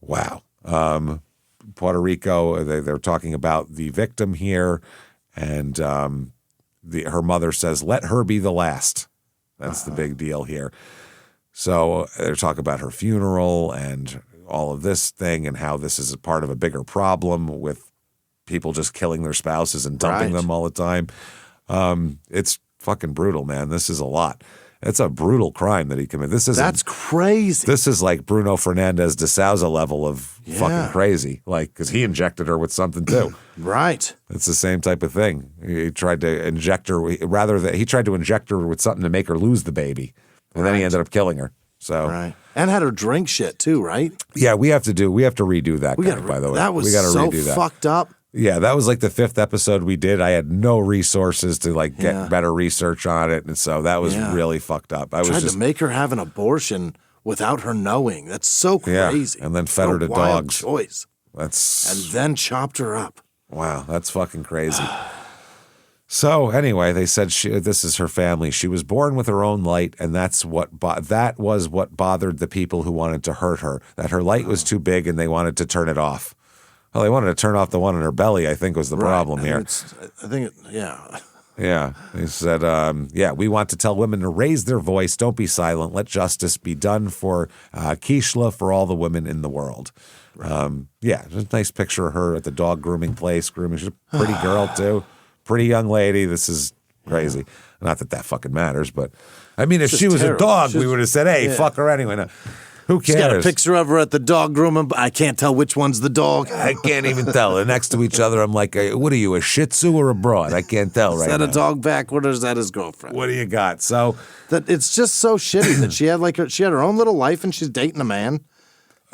Wow. Puerto Rico, they're talking about the victim here, and her mother says, let her be the last. That's the big deal here. So they're talking about her funeral and all of this thing and how this is a part of a bigger problem with people just killing their spouses and dumping them all the time. It's fucking brutal, man. This is a lot. It's a brutal crime that he committed. That's crazy. This is like Bruno Fernandez de Souza level of fucking crazy. Like, because he injected her with something too. Right. It's the same type of thing. He tried to inject her. He tried to inject her with something to make her lose the baby, and then he ended up killing her. So and had her drink shit too, right? Yeah, we have to redo that. By the way, that was so fucked up. Yeah, that was like the 5th episode we did. I had no resources to get better research on it, and so that was really fucked up. I tried to make her have an abortion without her knowing. That's so crazy. And then fed her to dogs. Choice. And then chopped her up. Wow, that's fucking crazy. So anyway, they said this is her family. She was born with her own light, and that was what bothered the people who wanted to hurt her. That her light was too big, and they wanted to turn it off. Well, they wanted to turn off the one in her belly, I think, was the problem here. Yeah. He said, we want to tell women to raise their voice. Don't be silent. Let justice be done for Kishla, for all the women in the world. There's a nice picture of her at the dog grooming place. She's a pretty girl, too. Pretty young lady. This is crazy. Not that fucking matters, but I mean, if she was a dog, we would have said, hey, fuck her anyway. No. Who cares? She's got a picture of her at the dog grooming. I can't tell which one's the dog. I can't even tell. They're next to each other. I'm like, what are you, a Shih Tzu or a broad? I can't tell right now. Is that a dog backward or is that his girlfriend? What do you got? So that it's just so shitty that she had her own little life and she's dating a man.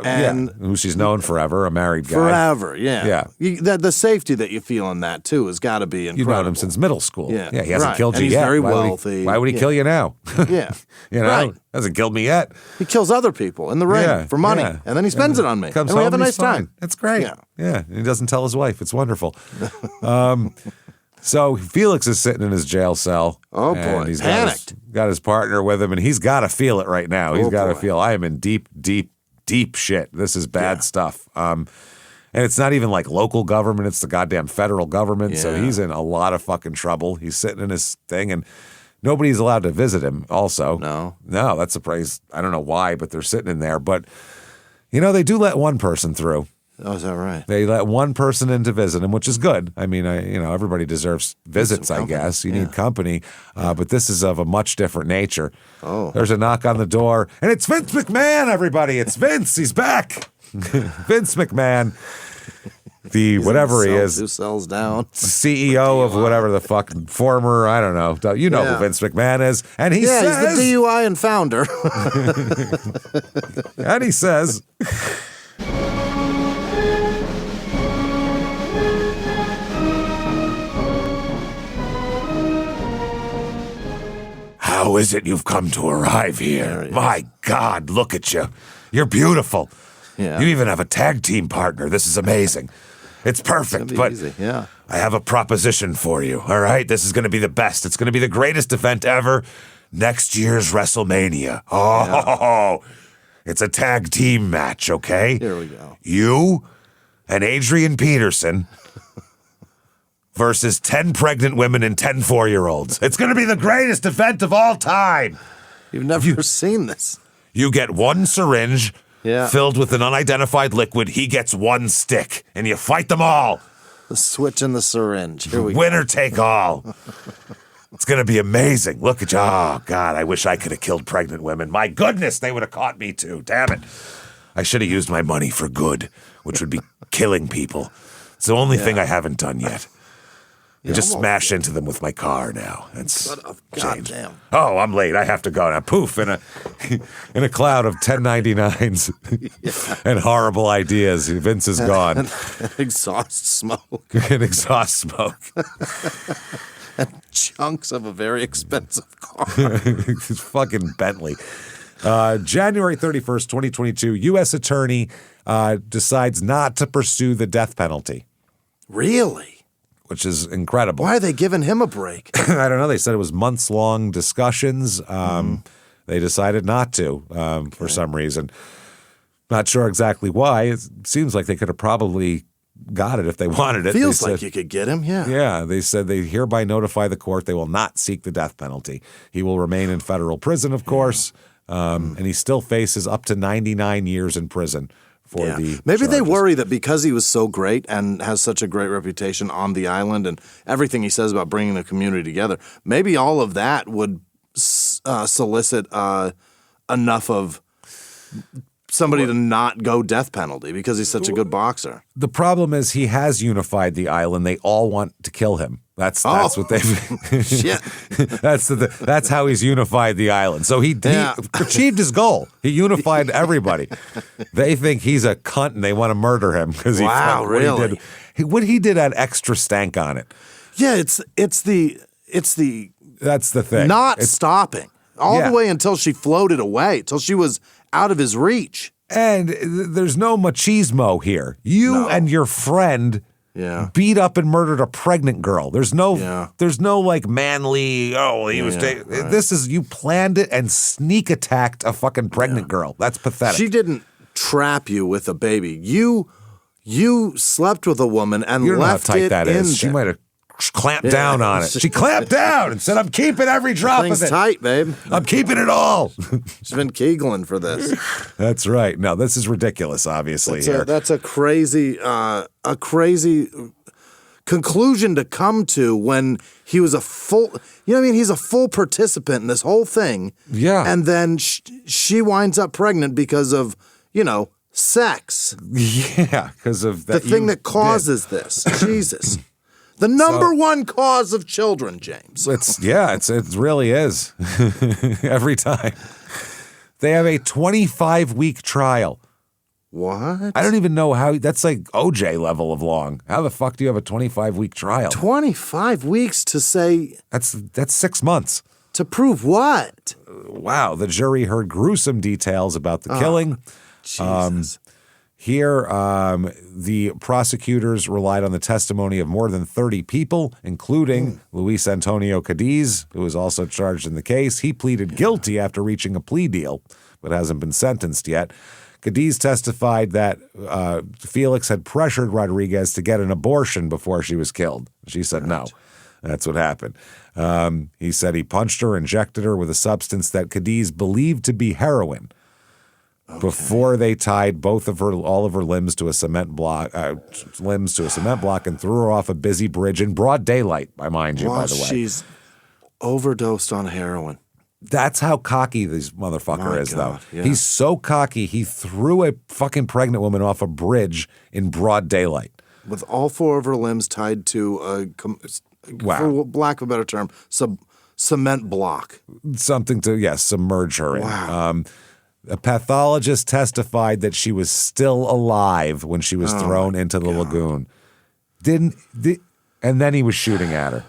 And who she's known forever, a married guy. Forever, yeah. The safety that you feel in that, too, has got to be incredible. You've known him since middle school. Yeah, he hasn't killed you he's yet. Very wealthy. Why would he kill you now? Yeah. Hasn't killed me yet. He kills other people in the ring for money, and then he spends it on me. Comes and we home have a nice time. It's great. Yeah. He doesn't tell his wife. It's wonderful. So Felix is sitting in his jail cell. Oh, boy. He's panicked. Got his partner with him, and he's got to feel it right now. He's got to feel, I am in deep shit. This is bad stuff. And it's not even like local government. It's the goddamn federal government. So he's in a lot of fucking trouble. He's sitting in his thing, and nobody's allowed to visit him also. No, that's a place. I don't know why, but they're sitting in there. But, they do let one person through. Oh, is that right? They let one person in to visit him, which is good. I mean, everybody deserves visits, I guess. You need company. But this is of a much different nature. Oh. There's a knock on the door, and it's Vince McMahon, everybody. It's Vince. He's back. Vince McMahon, whatever he is. 2 cells down. CEO of whatever the fuck, former, I don't know. You know who Vince McMahon is. And he says. He's the DUI and founder. And he says. How is it you've come to arrive here? My God, look at you. You're beautiful. Yeah. You even have a tag team partner. This is amazing. It's perfect, but I have a proposition for you, all right? This is going to be the best. It's going to be the greatest event ever. Next year's WrestleMania. It's a tag team match, okay? Here we go. You and Adrian Peterson versus 10 pregnant women and 10 4-year-olds. It's going to be the greatest event of all time. You've never seen this. You get one syringe Yeah. filled with an unidentified liquid. He gets one stick, and you fight them all. The switch in the syringe. Here we go. Winner take all. It's going to be amazing. Look at you. Oh, God, I wish I could have killed pregnant women. My goodness, they would have caught me too. Damn it. I should have used my money for good, which would be killing people. It's the only thing I haven't done yet. I just smash into them with my car now. That's goddamn. Oh, I'm late. I have to go now. Poof, in a cloud of 1099s and horrible ideas. Vince is gone. And exhaust smoke. And exhaust smoke. And chunks of a very expensive car. It's fucking Bentley. January 31st, 2022, U.S. attorney decides not to pursue the death penalty. Really? Which is incredible. Why are they giving him a break? I don't know. They said it was months-long discussions. They decided not to for some reason. Not sure exactly why. It seems like they could have probably got it if they wanted it. Feels like you could get him, yeah. Yeah, they said they hereby notify the court they will not seek the death penalty. He will remain in federal prison, of course, and he still faces up to 99 years in prison. Maybe they worry that because he was so great and has such a great reputation on the island and everything he says about bringing the community together, maybe all of that would solicit enough of somebody to not go death penalty because he's such a good boxer. The problem is he has unified the island. They all want to kill him. That's what they. Shit. That's how he's unified the island. So he achieved his goal. He unified everybody. They think he's a cunt and they want to murder him because he really? What he did had extra stank on it. Yeah, it's the that's the thing. Not stopping all the way until she floated away, till she was out of his reach. And there's no machismo here. You and your friend beat up and murdered a pregnant girl. There's no like manly, this is, you planned it and sneak attacked a fucking pregnant girl. That's pathetic. She didn't trap you with a baby. You slept with a woman and you don't left know how tight it that in is. She there. might have clamped down on it. She clamped down and said, I'm keeping every drop Thing's of it. tight, babe. I'm keeping it all. She's been Keegling for this. That's right. No, this is ridiculous, obviously. That's a crazy conclusion to come to when he was a full, he's a full participant in this whole thing. Yeah. And then she winds up pregnant because of, sex. Yeah, because of that. The thing that causes this. Jesus. The number one cause of children, James. It really is. Every time. They have a 25-week trial. What? I don't even know how. That's like OJ level of long. How the fuck do you have a 25-week trial? 25 weeks to say. That's 6 months. To prove what? Wow. The jury heard gruesome details about the killing. Jesus. Here, the prosecutors relied on the testimony of more than 30 people, including Luis Antonio Cadiz, who was also charged in the case. He pleaded guilty after reaching a plea deal, but hasn't been sentenced yet. Cadiz testified that Felix had pressured Rodriguez to get an abortion before she was killed. She said no. That's what happened. He said he punched her, injected her with a substance that Cadiz believed to be heroin. Before they tied all of her limbs to a cement block, and threw her off a busy bridge in broad daylight. I mind you, by the way. She's overdosed on heroin. That's how cocky this motherfucker is, though. Yeah. He's so cocky. He threw a fucking pregnant woman off a bridge in broad daylight with all four of her limbs tied to for lack of a better term, cement block. Something to submerge her in. Wow. A pathologist testified that she was still alive when she was thrown into the lagoon. And then he was shooting at her.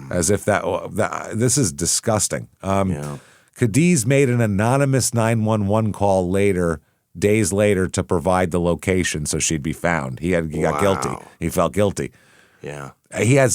As if this is disgusting. Cadiz made an anonymous 911 call days later, to provide the location so she'd be found. He got guilty. He felt guilty. Yeah. He has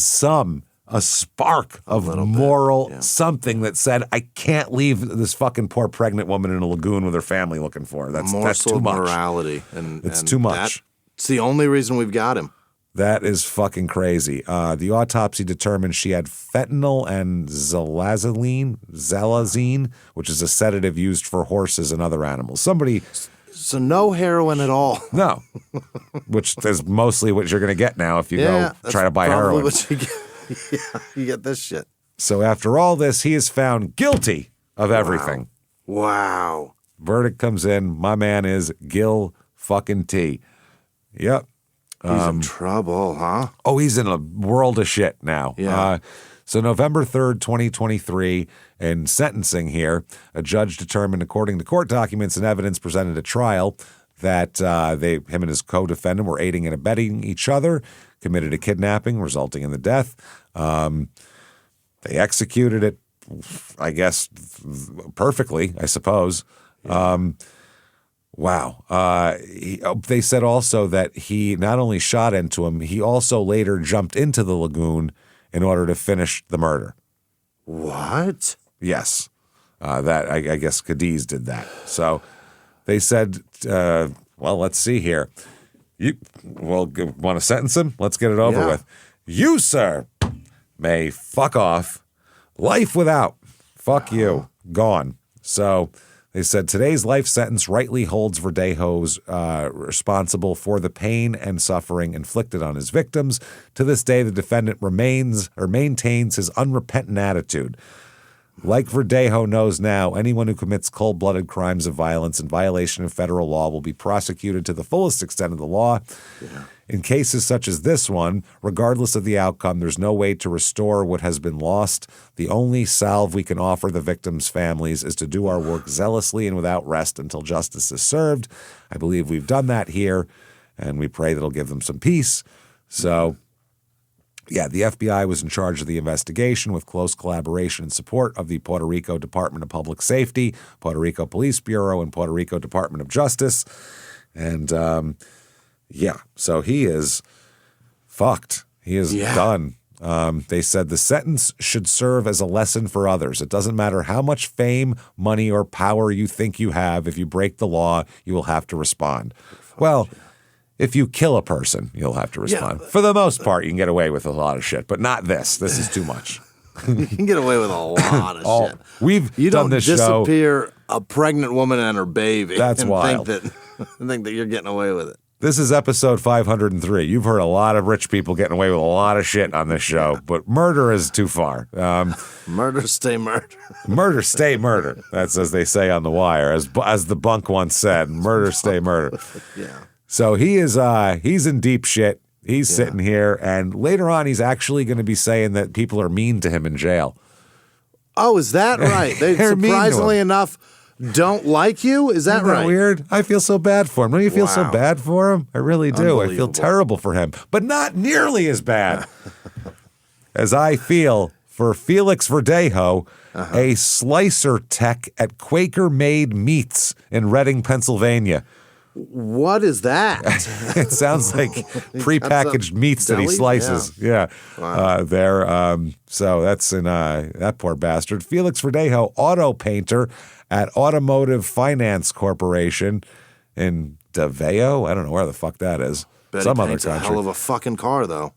a spark of moral something that said, I can't leave this fucking poor pregnant woman in a lagoon with her family looking for her. That's too much. Morality. And too much. It's the only reason we've got him. That is fucking crazy. The autopsy determined she had fentanyl and zalazine, which is a sedative used for horses and other animals. So no heroin at all. No, which is mostly what you're going to get now if you go try to buy heroin. What you get. Yeah, you get this shit. So after all this, he is found guilty of everything. Wow. Verdict comes in. My man is Gil fucking T. Yep. He's in trouble, huh? Oh, he's in a world of shit now. Yeah. So November 3rd, 2023, in sentencing here, a judge determined, according to court documents and evidence presented at trial, that him and his co-defendant were aiding and abetting each other, committed a kidnapping, resulting in the death. They executed it, I guess, perfectly, I suppose. Yeah. Wow. They said also that he not only shot into him, he also later jumped into the lagoon in order to finish the murder. What? Yes. I guess Cadiz did that. So they said, well, let's see here. You want to sentence him? Let's get it over with. You, sir, may fuck off. Life without. Fuck you. Gone. So they said today's life sentence rightly holds Verdejo's responsible for the pain and suffering inflicted on his victims. To this day, the defendant maintains his unrepentant attitude. Like Verdejo knows now, anyone who commits cold-blooded crimes of violence in violation of federal law will be prosecuted to the fullest extent of the law. Yeah. In cases such as this one, regardless of the outcome, there's no way to restore what has been lost. The only salve we can offer the victims' families is to do our work zealously and without rest until justice is served. I believe we've done that here, and we pray that it'll give them some peace. So, yeah, the FBI was in charge of the investigation with close collaboration and support of the Puerto Rico Department of Public Safety, Puerto Rico Police Bureau, and Puerto Rico Department of Justice. And, yeah, so he is fucked. He is done. They said the sentence should serve as a lesson for others. It doesn't matter how much fame, money, or power you think you have. If you break the law, you will have to respond. Well, if you kill a person, you'll have to respond. For the most part, you can get away with a lot of shit, but not this. This is too much. You can get away with a lot of shit. We've done this show. You don't disappear a pregnant woman and her baby. That's wild. Think that you're getting away with it. This is episode 503. You've heard a lot of rich people getting away with a lot of shit on this show, but murder is too far. Murder, stay murder. Murder, stay murder. That's as they say on The Wire. As the bunk once said, murder, stay murder. Yeah. So he's in deep shit. He's sitting here, and later on, he's actually going to be saying that people are mean to him in jail. Oh, is that right? They surprisingly enough don't like you? Is that Isn't right? that weird? I feel so bad for him. Don't you feel so bad for him? I really do. I feel terrible for him, but not nearly as bad as I feel for Felix Verdejo, a slicer tech at Quaker Made Meats in Reading, Pennsylvania. What is that? It sounds like prepackaged meats that he slices. Yeah. Wow. So that's in that poor bastard. Felix Verdejo, auto painter at Automotive Finance Corporation in Davao. I don't know where the fuck that is. Some other country. A hell of a fucking car, though.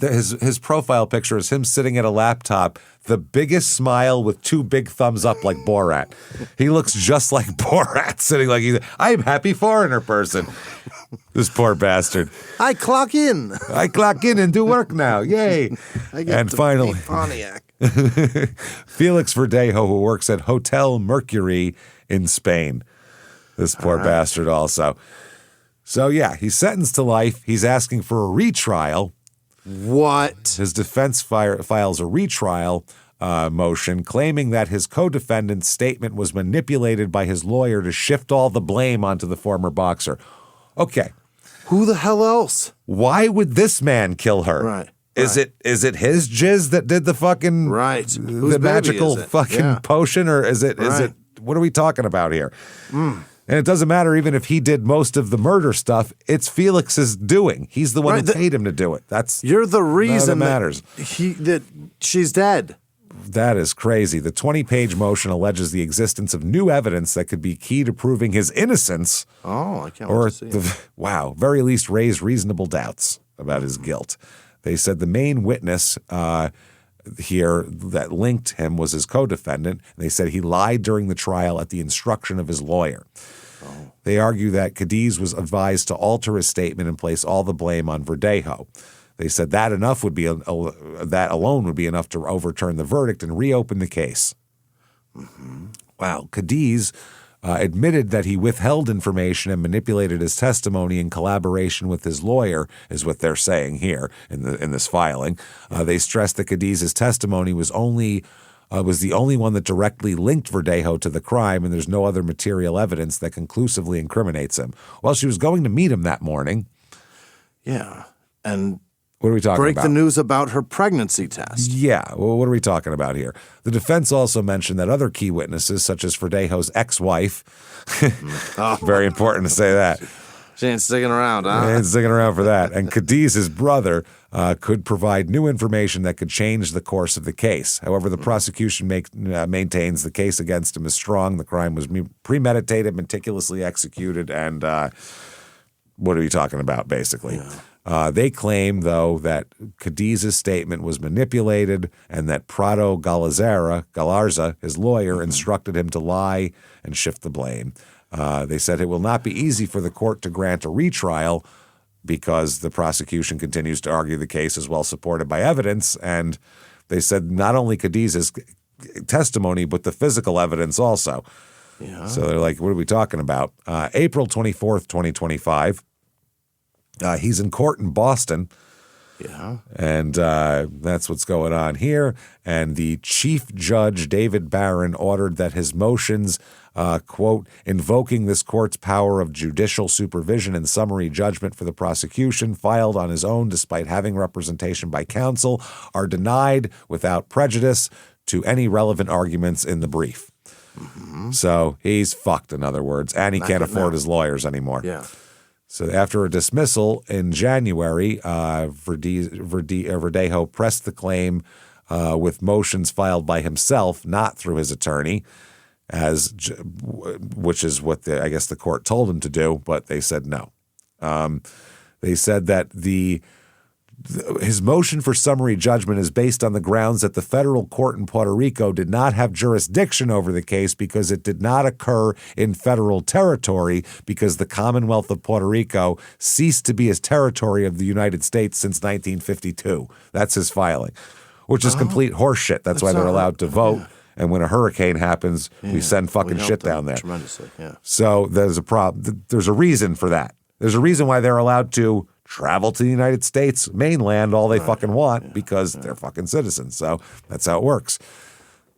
His profile picture is him sitting at a laptop, the biggest smile with two big thumbs up like Borat. He looks just like Borat, sitting like I'm happy foreigner person. This poor bastard. I clock in and do work now. Yay. And finally, Pontiac. Felix Verdejo, who works at Hotel Mercury in Spain. This poor bastard also. So yeah, he's sentenced to life. He's asking for a retrial. What? His defense files a retrial motion claiming that his co-defendant's statement was manipulated by his lawyer to shift all the blame onto the former boxer. Okay. Who the hell else? Why would this man kill her? Right. Is it his jizz that did the fucking the magical fucking potion, or is it what are we talking about here? And it doesn't matter even if he did most of the murder stuff. It's Felix's doing. He's the one who paid him to do it. You're the reason that matters. That she's dead. That is crazy. The 20-page motion alleges the existence of new evidence that could be key to proving his innocence. Oh, I can't wait to see it. Wow, very least raise reasonable doubts. about his guilt. They said the main witness here that linked him was his co-defendant. They said he lied during the trial at the instruction of his lawyer. Oh. They argue that Cadiz was advised to alter his statement and place all the blame on Verdejo. They said that alone would be enough to overturn the verdict and reopen the case. Mm-hmm. Wow. Cadiz admitted that he withheld information and manipulated his testimony in collaboration with his lawyer, is what they're saying here in this filing. They stressed that Cadiz's testimony was the only one that directly linked Verdejo to the crime, and there's no other material evidence that conclusively incriminates him. Well, she was going to meet him that morning. Yeah, and what are we talking about? Break the news about her pregnancy test. Yeah, well, what are we talking about here? The defense also mentioned that other key witnesses, such as Verdejo's ex-wife, very important to say that. She ain't sticking around, huh? She ain't sticking around for that. And Cadiz's brother could provide new information that could change the course of the case. However, the prosecution maintains the case against him is strong. The crime was premeditated, meticulously executed, and what are we talking about, basically? Yeah. They claim, though, that Cadiz's statement was manipulated and that Prado Galarza, his lawyer, instructed him to lie and shift the blame. They said it will not be easy for the court to grant a retrial because the prosecution continues to argue the case is well supported by evidence. And they said not only Cadiz's testimony, but the physical evidence also. Yeah. So they're like, what are we talking about? April 24th, 2025. He's in court in Boston. Yeah. And that's what's going on here. And the Chief Judge, David Barron, ordered that his motions, quote, invoking this court's power of judicial supervision and summary judgment for the prosecution filed on his own despite having representation by counsel, are denied without prejudice to any relevant arguments in the brief. Mm-hmm. So he's fucked, in other words, and he can't afford his lawyers anymore. Yeah. So after a dismissal in January, Verdejo pressed the claim with motions filed by himself, not through his attorney, which is what I guess the court told him to do, but they said no. They said that his motion for summary judgment is based on the grounds that the federal court in Puerto Rico did not have jurisdiction over the case because it did not occur in federal territory because the Commonwealth of Puerto Rico ceased to be as territory of the United States since 1952. That's his filing, which is complete horseshit. That's why they're allowed to vote. Yeah. And when a hurricane happens, we send fucking shit down there. Tremendously, yeah. So there's a problem. There's a reason for that. There's a reason why they're allowed to travel to the United States mainland all they fucking want because they're fucking citizens. So that's how it works.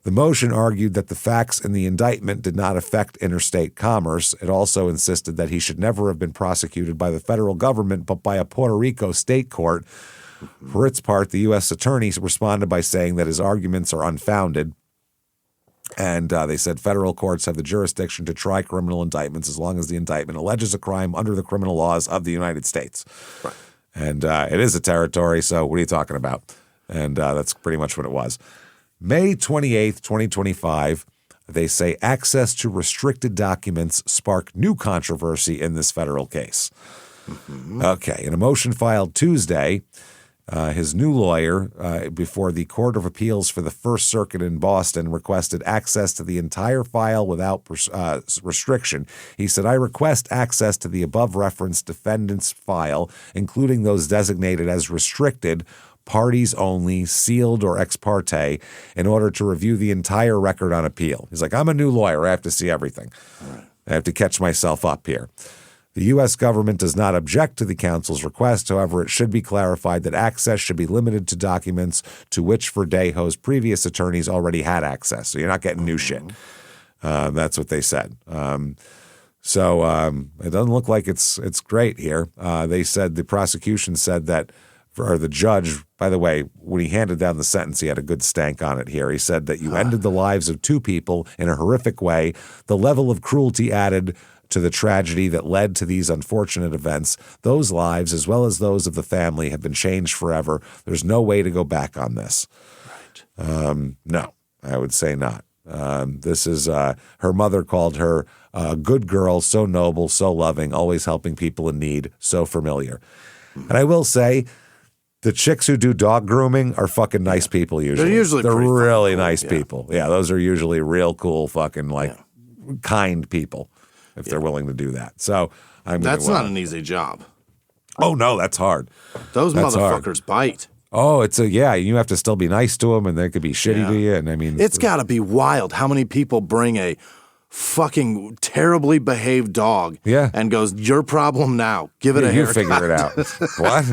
The motion argued that the facts in the indictment did not affect interstate commerce. It also insisted that he should never have been prosecuted by the federal government but by a Puerto Rico state court. For its part, the U.S. attorney responded by saying that his arguments are unfounded. And they said federal courts have the jurisdiction to try criminal indictments as long as the indictment alleges a crime under the criminal laws of the United States. Right. And it is a territory, so what are you talking about? And that's pretty much what it was. May 28th, 2025, they say access to restricted documents spark new controversy in this federal case. Mm-hmm. Okay, in a motion filed Tuesday, his new lawyer before the Court of Appeals for the First Circuit in Boston requested access to the entire file without restriction. He said, I request access to the above-referenced defendant's file, including those designated as restricted, parties only, sealed, or ex parte, in order to review the entire record on appeal. He's like, I'm a new lawyer. I have to see everything. Right. I have to catch myself up here. The U.S. government does not object to the counsel's request. However, it should be clarified that access should be limited to documents to which Verdejo's previous attorneys already had access. So you're not getting new shit. That's what they said. So it doesn't look like it's great here. They said the prosecution said that, or the judge, by the way, when he handed down the sentence, he had a good stank on it here. He said that you ended the lives of two people in a horrific way. The level of cruelty added to the tragedy that led to these unfortunate events. Those lives, as well as those of the family, have been changed forever. There's no way to go back on this. Right. No, I would say not. This is her mother called her a good girl, so noble, so loving, always helping people in need, so familiar. And I will say, the chicks who do dog grooming are fucking nice people usually. They're pretty really cool, nice people. Yeah, those are usually real cool fucking kind people if they're willing to do that. So that's not an easy job. Oh no, that's hard. Those motherfuckers bite. Oh, you have to still be nice to them, and they could be shitty to you. And I mean, it's got to be wild how many people bring a fucking terribly behaved dog and goes, your problem now. Give it a haircut. You figure it out. What?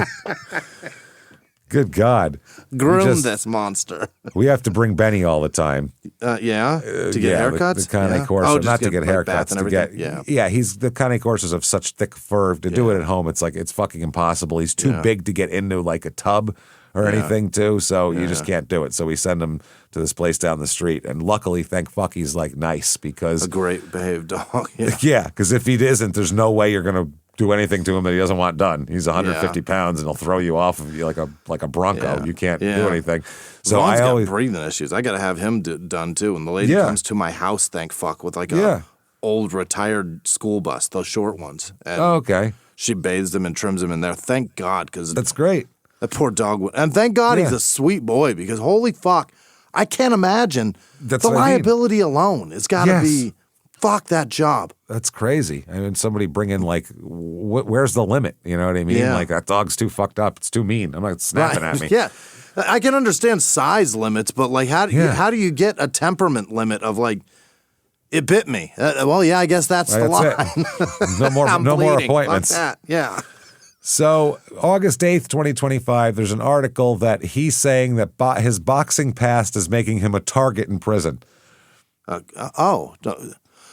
Good God. Groom this monster. We have to bring Benny all the time. To get haircuts? The Cane Corso, not to get haircuts. He's the Cane Corsos of such thick fur. To do it at home, it's like, it's fucking impossible. He's too big to get into like a tub or anything too, so you just can't do it. So we send him to this place down the street, and luckily, thank fuck, he's like nice because a great behaved dog. Yeah, because if he isn't, there's no way you're gonna do anything to him that he doesn't want done. He's 150 pounds, and he'll throw you off of you like a bronco. You can't do anything. So Ron's got breathing issues. I got to have him done too. And the lady comes to my house, thank fuck, with like a old retired school bus, those short ones. And she bathes him and trims him in there. Thank God, because that's great. That poor dog. And thank God he's a sweet boy, because holy fuck, I can't imagine the liability alone. It's got to be. Fuck that job. That's crazy. I mean, somebody bring in like, where's the limit? You know what I mean? Yeah. Like, that dog's too fucked up. It's too mean. I'm not snapping at me. Yeah. I can understand size limits, but like, how do you get a temperament limit of like, it bit me? I guess that's the line. No more appointments. Fuck that. Yeah. So, August 8th, 2025, there's an article that he's saying that his boxing past is making him a target in prison.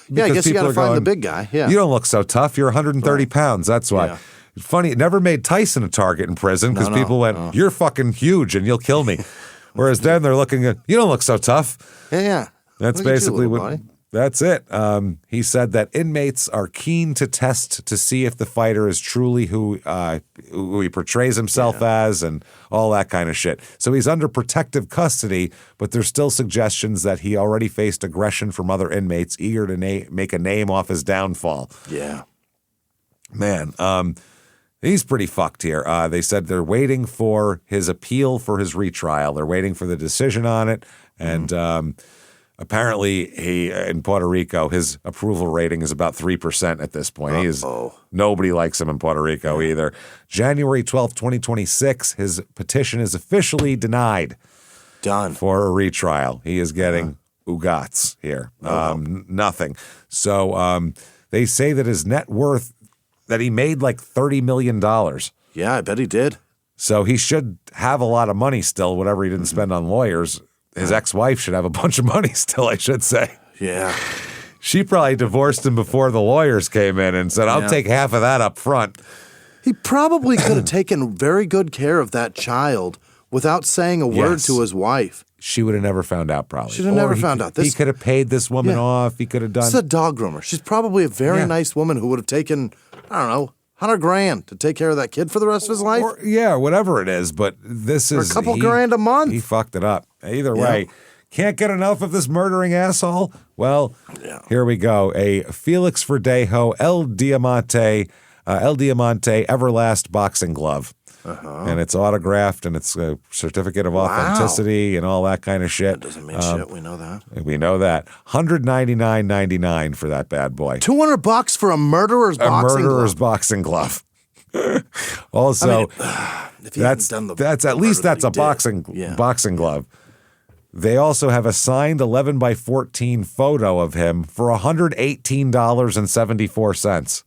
Yeah, I guess you got to find the big guy. Yeah. You don't look so tough. You're 130 pounds. That's why. Yeah. Funny, it never made Tyson a target in prison because people went, you're fucking huge and you'll kill me. Whereas then they're looking at, you don't look so tough. Yeah. That's basically what. That's it. He said that inmates are keen to test to see if the fighter is truly who he portrays himself as and all that kind of shit. So he's under protective custody, but there's still suggestions that he already faced aggression from other inmates eager to make a name off his downfall. Yeah. Man, he's pretty fucked here. They said they're waiting for his appeal for his retrial. They're waiting for the decision on it. And apparently, in Puerto Rico, his approval rating is about 3% at this point. Nobody likes him in Puerto Rico either. January 12th, 2026, his petition is officially denied. Done. For a retrial. He is getting ugats here. Nothing. So they say that his net worth, that he made like $30 million. Yeah, I bet he did. So he should have a lot of money still, whatever he didn't spend on lawyers. His ex-wife should have a bunch of money still, I should say. Yeah. She probably divorced him before the lawyers came in and said, I'll take half of that up front. He probably could have taken very good care of that child without saying a word to his wife. She would have never found out, probably. She'd have never found out. He could have paid this woman off. He could have done. This is a dog groomer. She's probably a very nice woman who would have taken, I don't know, $100,000 to take care of that kid for the rest of his life. Or whatever it is. But this is a couple grand a month. He fucked it up. Either way, can't get enough of this murdering asshole. Well, here we go. A Felix Verdejo El Diamante Everlast boxing glove. And it's autographed, and it's a certificate of authenticity and all that kind of shit. That doesn't mean shit. We know that. We know that. $199.99 for that bad boy. $200 for a murderer's boxing glove. Also, that's at least that's a boxing glove. They also have a signed 11 by 14 photo of him for $118.74.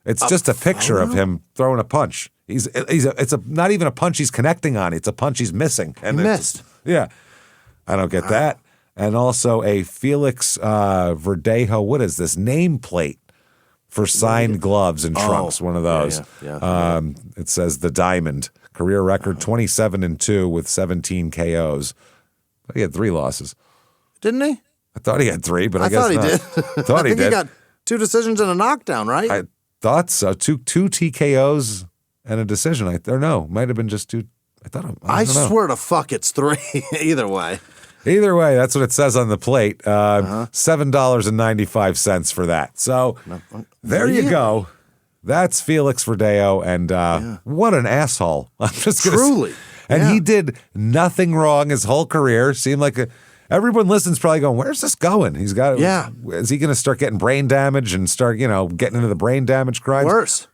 It's just a picture of him throwing a punch. It's not even a punch he's connecting on. It's a punch he's missing. And he missed. Yeah. I don't get that. And also a Felix Verdejo, what is this? Nameplate for signed gloves and trunks. One of those. It says the Diamond. Career record 27-2 with 17 KOs. He had 3 losses. Didn't he? I thought he had 3, but I guess not. He did. Thought he did. He got 2 decisions and a knockdown, right? I thought so. Two TKOs and a decision. Might have been just 2. I swear to fuck, it's 3. Either way, that's what it says on the plate. $7.95 for that. So there you go. That's Felix Verdejo, and what an asshole. I'm just gonna Truly. And he did nothing wrong his whole career. Seemed like everyone listens probably going, where's this going? He's got, is he going to start getting brain damage and start, getting into the brain damage crimes? Worse.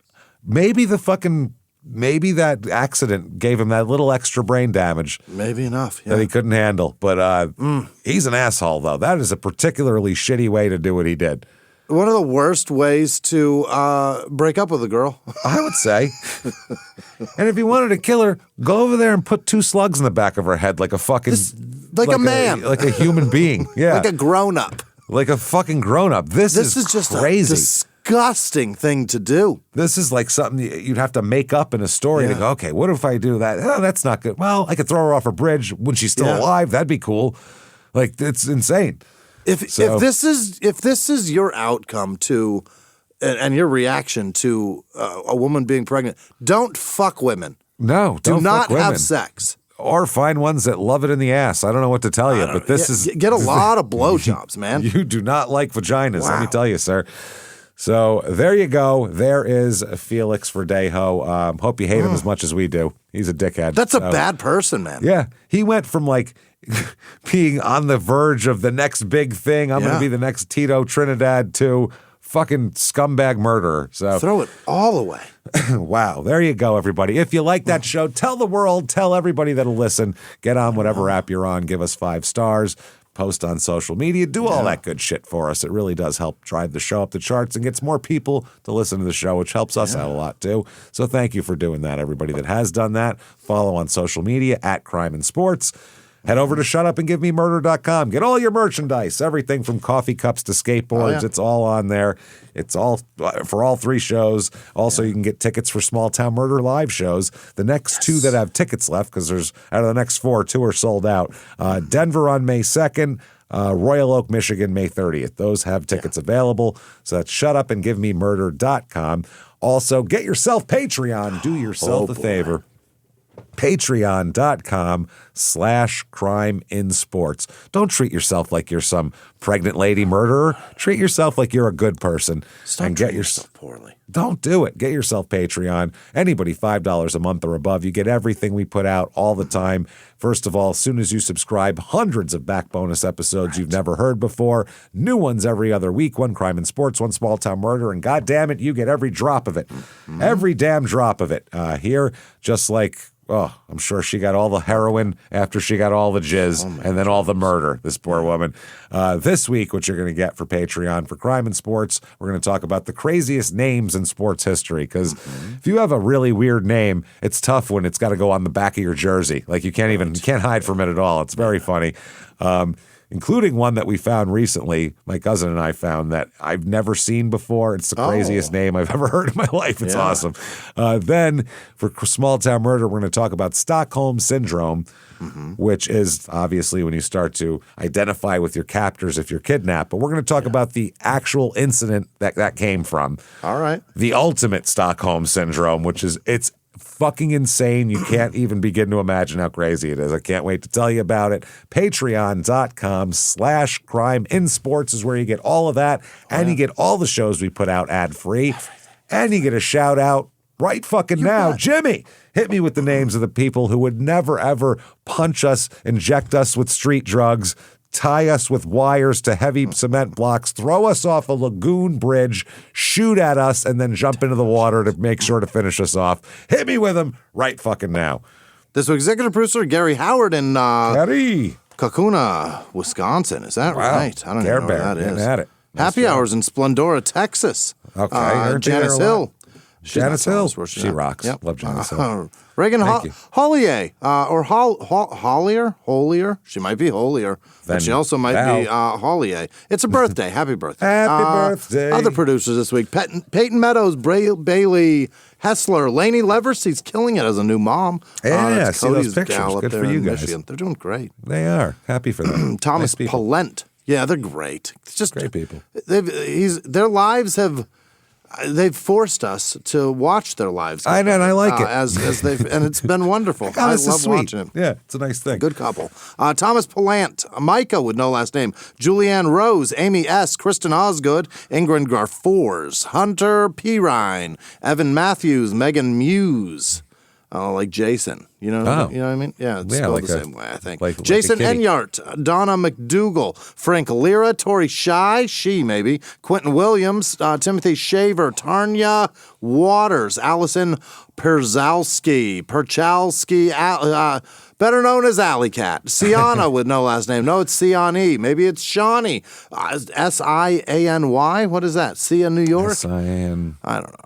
Maybe that accident gave him that little extra brain damage. Maybe enough. That he couldn't handle. But he's an asshole, though. That is a particularly shitty way to do what he did. One of the worst ways to break up with a girl. I would say. And if you wanted to kill her, go over there and put 2 slugs in the back of her head like a fucking... like a man. Like a human being. Yeah. Like a grown-up. Like a fucking grown-up. This is just crazy. A disgusting thing to do. This is like something you'd have to make up in a story to go, okay, what if I do that? Oh, that's not good. Well, I could throw her off a bridge when she's still alive. That'd be cool. Like, it's insane. If this is your outcome to and your reaction to a woman being pregnant, don't fuck women. No, do not fuck have sex. Or find ones that love it in the ass. I don't know what to tell you, but this is... Get a lot of blowjobs, man. You do not like vaginas, let me tell you, sir. So there you go. There is Felix Verdejo. Hope you hate him as much as we do. He's a dickhead. That's a bad person, man. Yeah. He went from like being on the verge of the next big thing, I'm going to be the next Tito Trinidad, to fucking scumbag murderer. So throw it all away. Wow. There you go, everybody. If you like that show, tell the world, tell everybody that'll listen. Get on whatever app you're on. Give us 5 stars. Post on social media. Do all that good shit for us. It really does help drive the show up the charts and gets more people to listen to the show, which helps us out a lot too. So thank you for doing that, everybody that has done that. Follow on social media at Crime and Sports. Head over to shutupandgivememurder.com. Get all your merchandise, everything from coffee cups to skateboards. It's all on there. It's all for all 3 shows. Also, you can get tickets for Small Town Murder live shows. The next 2 that have tickets left, because there's out of the next 4, 2 are sold out. Denver on May 2nd. Royal Oak, Michigan, May 30th. Those have tickets available. So that's shutupandgivememurder.com. Also, get yourself Patreon. Do yourself a favor. Patreon.com/crimeinsports. Don't treat yourself like you're some pregnant lady murderer. Treat yourself like you're a good person. Stop treating yourself poorly. Don't do it. Get yourself Patreon. Anybody $5 a month or above, you get everything we put out all the time. First of all, as soon as you subscribe, hundreds of back bonus episodes you've never heard before. New ones every other week. 1 Crime and Sports, 1 Small Town Murder, and God damn it, you get every drop of it. Every damn drop of it. Here, just like... Oh, I'm sure she got all the heroin after she got all the jizz and then all the murder, this poor woman. This week, what you're going to get for Patreon for Crime and Sports, we're going to talk about the craziest names in sports history. Because if you have a really weird name, it's tough when it's got to go on the back of your jersey. Like you can't hide from it at all. It's very funny. Including one that we found recently, my cousin and I found, that I've never seen before. It's the craziest name I've ever heard in my life. It's awesome. Then for Small Town Murder, we're going to talk about Stockholm Syndrome, which is obviously when you start to identify with your captors if you're kidnapped. But we're going to talk about the actual incident that came from. All right. The ultimate Stockholm Syndrome, which is, it's fucking insane. You can't even begin to imagine how crazy it is. I can't wait to tell you about it. Patreon.com/crimeinsports is where you get all of that. And you get all the shows we put out ad-free. And you get a shout out right fucking now. Jimmy, hit me with the names of the people who would never, ever punch us, inject us with street drugs, tie us with wires to heavy cement blocks, throw us off a lagoon bridge, shoot at us, and then jump into the water to make sure to finish us off. Hit me with them right fucking now. This week's executive producer, Gary Howard in Gary. Kakuna, Wisconsin. Is that right? I don't even know where that is. At it. Happy job. Hours in Splendora, Texas. Okay. Janice Hill. Janice Hill. She rocks. Yep. Love Janice Hill. Reagan Hollier, or Holier. She might be Holier, but she also might be Hollier. It's a birthday. Happy birthday. Happy birthday. Other producers this week: Peyton Meadows, Bailey Hessler, Lainey Levers. He's killing it as a new mom. Yeah, see those pictures. Good for you guys. Michigan. They're doing great. They are. Happy for them. Thomas nice Palent. Yeah, they're great. It's just great people. Their lives have they've forced us to watch their lives. I know, and I like it. And it's been wonderful. God, I this is love sweet. watching it. Yeah, it's a nice thing. Good couple. Thomas Palant, Micah with no last name, Julianne Rose, Amy S., Kristen Osgood, Ingrid Garfors, Hunter Pirine, Evan Matthews, Megan Muse. Like Jason, you know what I mean? Yeah, it's spelled like the same way, I think. like Jason a kitty. Enyart, Donna McDougal, Frank Lira, Tori Shy, maybe, Quentin Williams, Timothy Shaver, Tarnya Waters, Allison Perchalski, better known as Alley Cat. Siana with no last name. No, it's Siani. Maybe it's Shawnee. Siany. What is that? Sia, New York? S-I-N. I don't know.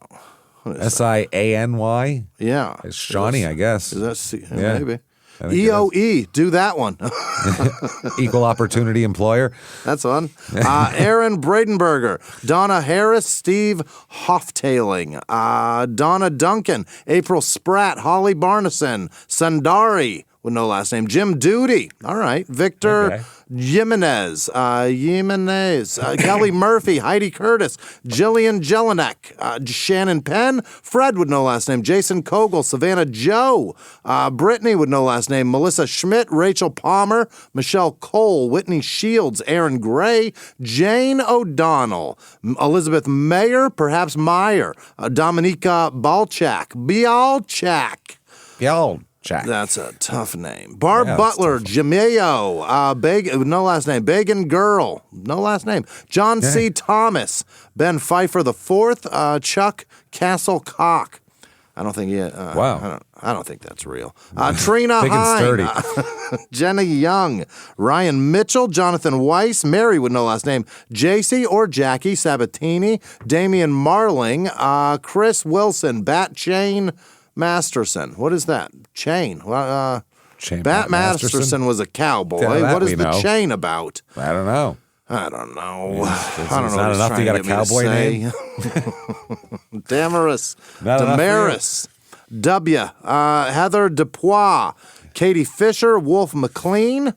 S-I-A-N-Y? Yeah. It's Shawnee, I guess. Is that C? Yeah. Maybe. EOE, do that one. Equal Opportunity Employer. That's one. Aaron Bradenberger, Donna Harris, Steve Hoftailing, Donna Duncan, April Spratt, Holly Barneson, Sundari with no last name, Jim Duty. All right. Victor Jimenez, Kelly Murphy, Heidi Curtis, Jillian Jelinek, Shannon Penn, Fred with no last name, Jason Kogel, Savannah Joe, Brittany with no last name, Melissa Schmidt, Rachel Palmer, Michelle Cole, Whitney Shields, Aaron Gray, Jane O'Donnell, Elizabeth Mayer, perhaps Meyer, Dominika Balchak. Jack. That's a tough name. Barb Butler, Jameo, no last name. Bagan Girl, no last name. John C. Thomas, Ben Pfeiffer the Fourth, Chuck Castle Cock. I don't think wow. I don't think that's real. Trina Big and Hine, sturdy. Jenny Young, Ryan Mitchell, Jonathan Weiss, Mary with no last name, JC or Jackie Sabatini, Damian Marling, Chris Wilson, Bat Chain Masterson. What is that? Chain. Bat Masterson was a cowboy. Yeah, what is the know. Chain about? I don't know. I don't know. It's I don't know. not enough you got a cowboy name? Damaris. Not Damaris. W. Heather Dupois. Katie Fisher. Wolf McLean.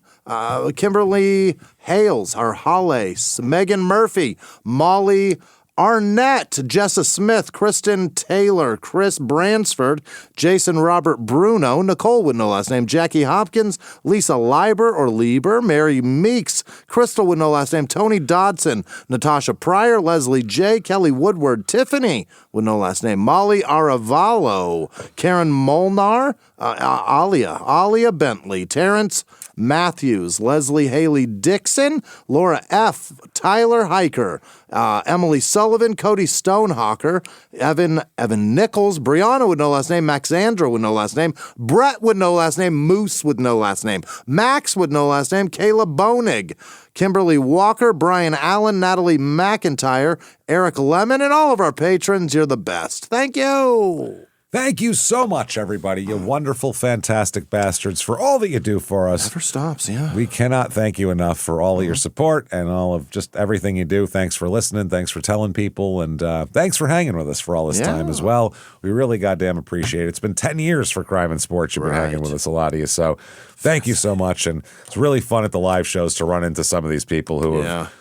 Kimberly Hales. Arhales. Megan Murphy. Molly Arnett, Jessa Smith, Kristen Taylor, Chris Bransford, Jason Robert Bruno, Nicole with no last name, Jackie Hopkins, Lisa Lieber, Mary Meeks, Crystal with no last name, Tony Dodson, Natasha Pryor, Leslie J, Kelly Woodward, Tiffany with no last name, Molly Aravalo, Karen Molnar, Alia Bentley, Terrence Matthews, Leslie Haley Dixon, Laura F., Tyler Hiker, Emily Sullivan, Cody Stonehawker, Evan Nichols, Brianna with no last name, Maxandra with no last name, Brett with no last name, Moose with no last name, Max with no last name, Kayla Bonig, Kimberly Walker, Brian Allen, Natalie McIntyre, Eric Lemon, and all of our patrons. You're the best. Thank you. Thank you so much, everybody. You wonderful, fantastic bastards, for all that you do for us. Never stops, yeah. We cannot thank you enough for all of your support and all of just everything you do. Thanks for listening. Thanks for telling people. And thanks for hanging with us for all this time as well. We really goddamn appreciate it. It's been 10 years for Crime and Sports. You've been hanging with us, a lot of you. So thank you so much. And it's really fun at the live shows to run into some of these people who have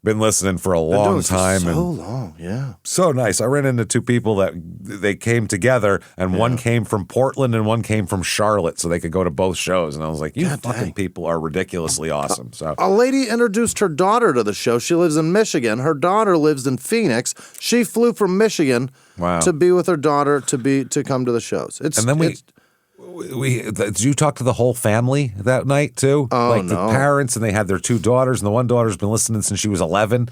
been listening for a long time. So long, yeah. So nice. I ran into two people that they came together, and one came from Portland and one came from Charlotte, so they could go to both shows. And I was like, you fucking people are ridiculously awesome. So a lady introduced her daughter to the show. She lives in Michigan. Her daughter lives in Phoenix. She flew from Michigan to be with her daughter to come to the shows. Did you talk to the whole family that night too? Oh, the parents, and they had their two daughters, and the one daughter's been listening since she was 11.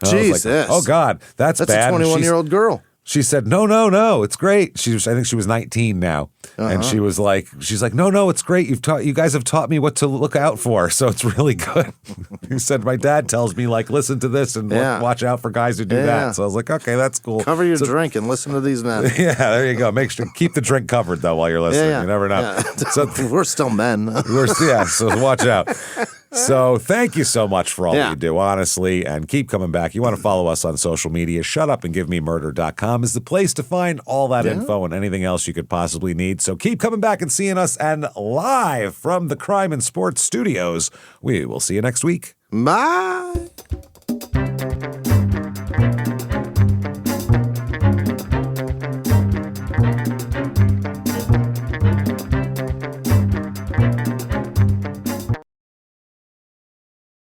Jesus. Like, oh God, that's bad. A 21-year-old girl. She said, no, it's great. I think she was 19 now. And she's like, no, it's great. You guys have taught me what to look out for. So it's really good. He said, my dad tells me, like, listen to this and watch out for guys who do that. So I was like, okay, that's cool. Cover your drink and listen to these men. Yeah, there you go. Make sure, keep the drink covered though while you're listening. You never know. Yeah. So we're still men. So watch out. So thank you so much for all that you do, honestly, and keep coming back. You want to follow us on social media, shutupandgivememurder.com is the place to find all that info and anything else you could possibly need. So keep coming back and seeing us, and live from the Crime and Sports Studios, we will see you next week. Bye.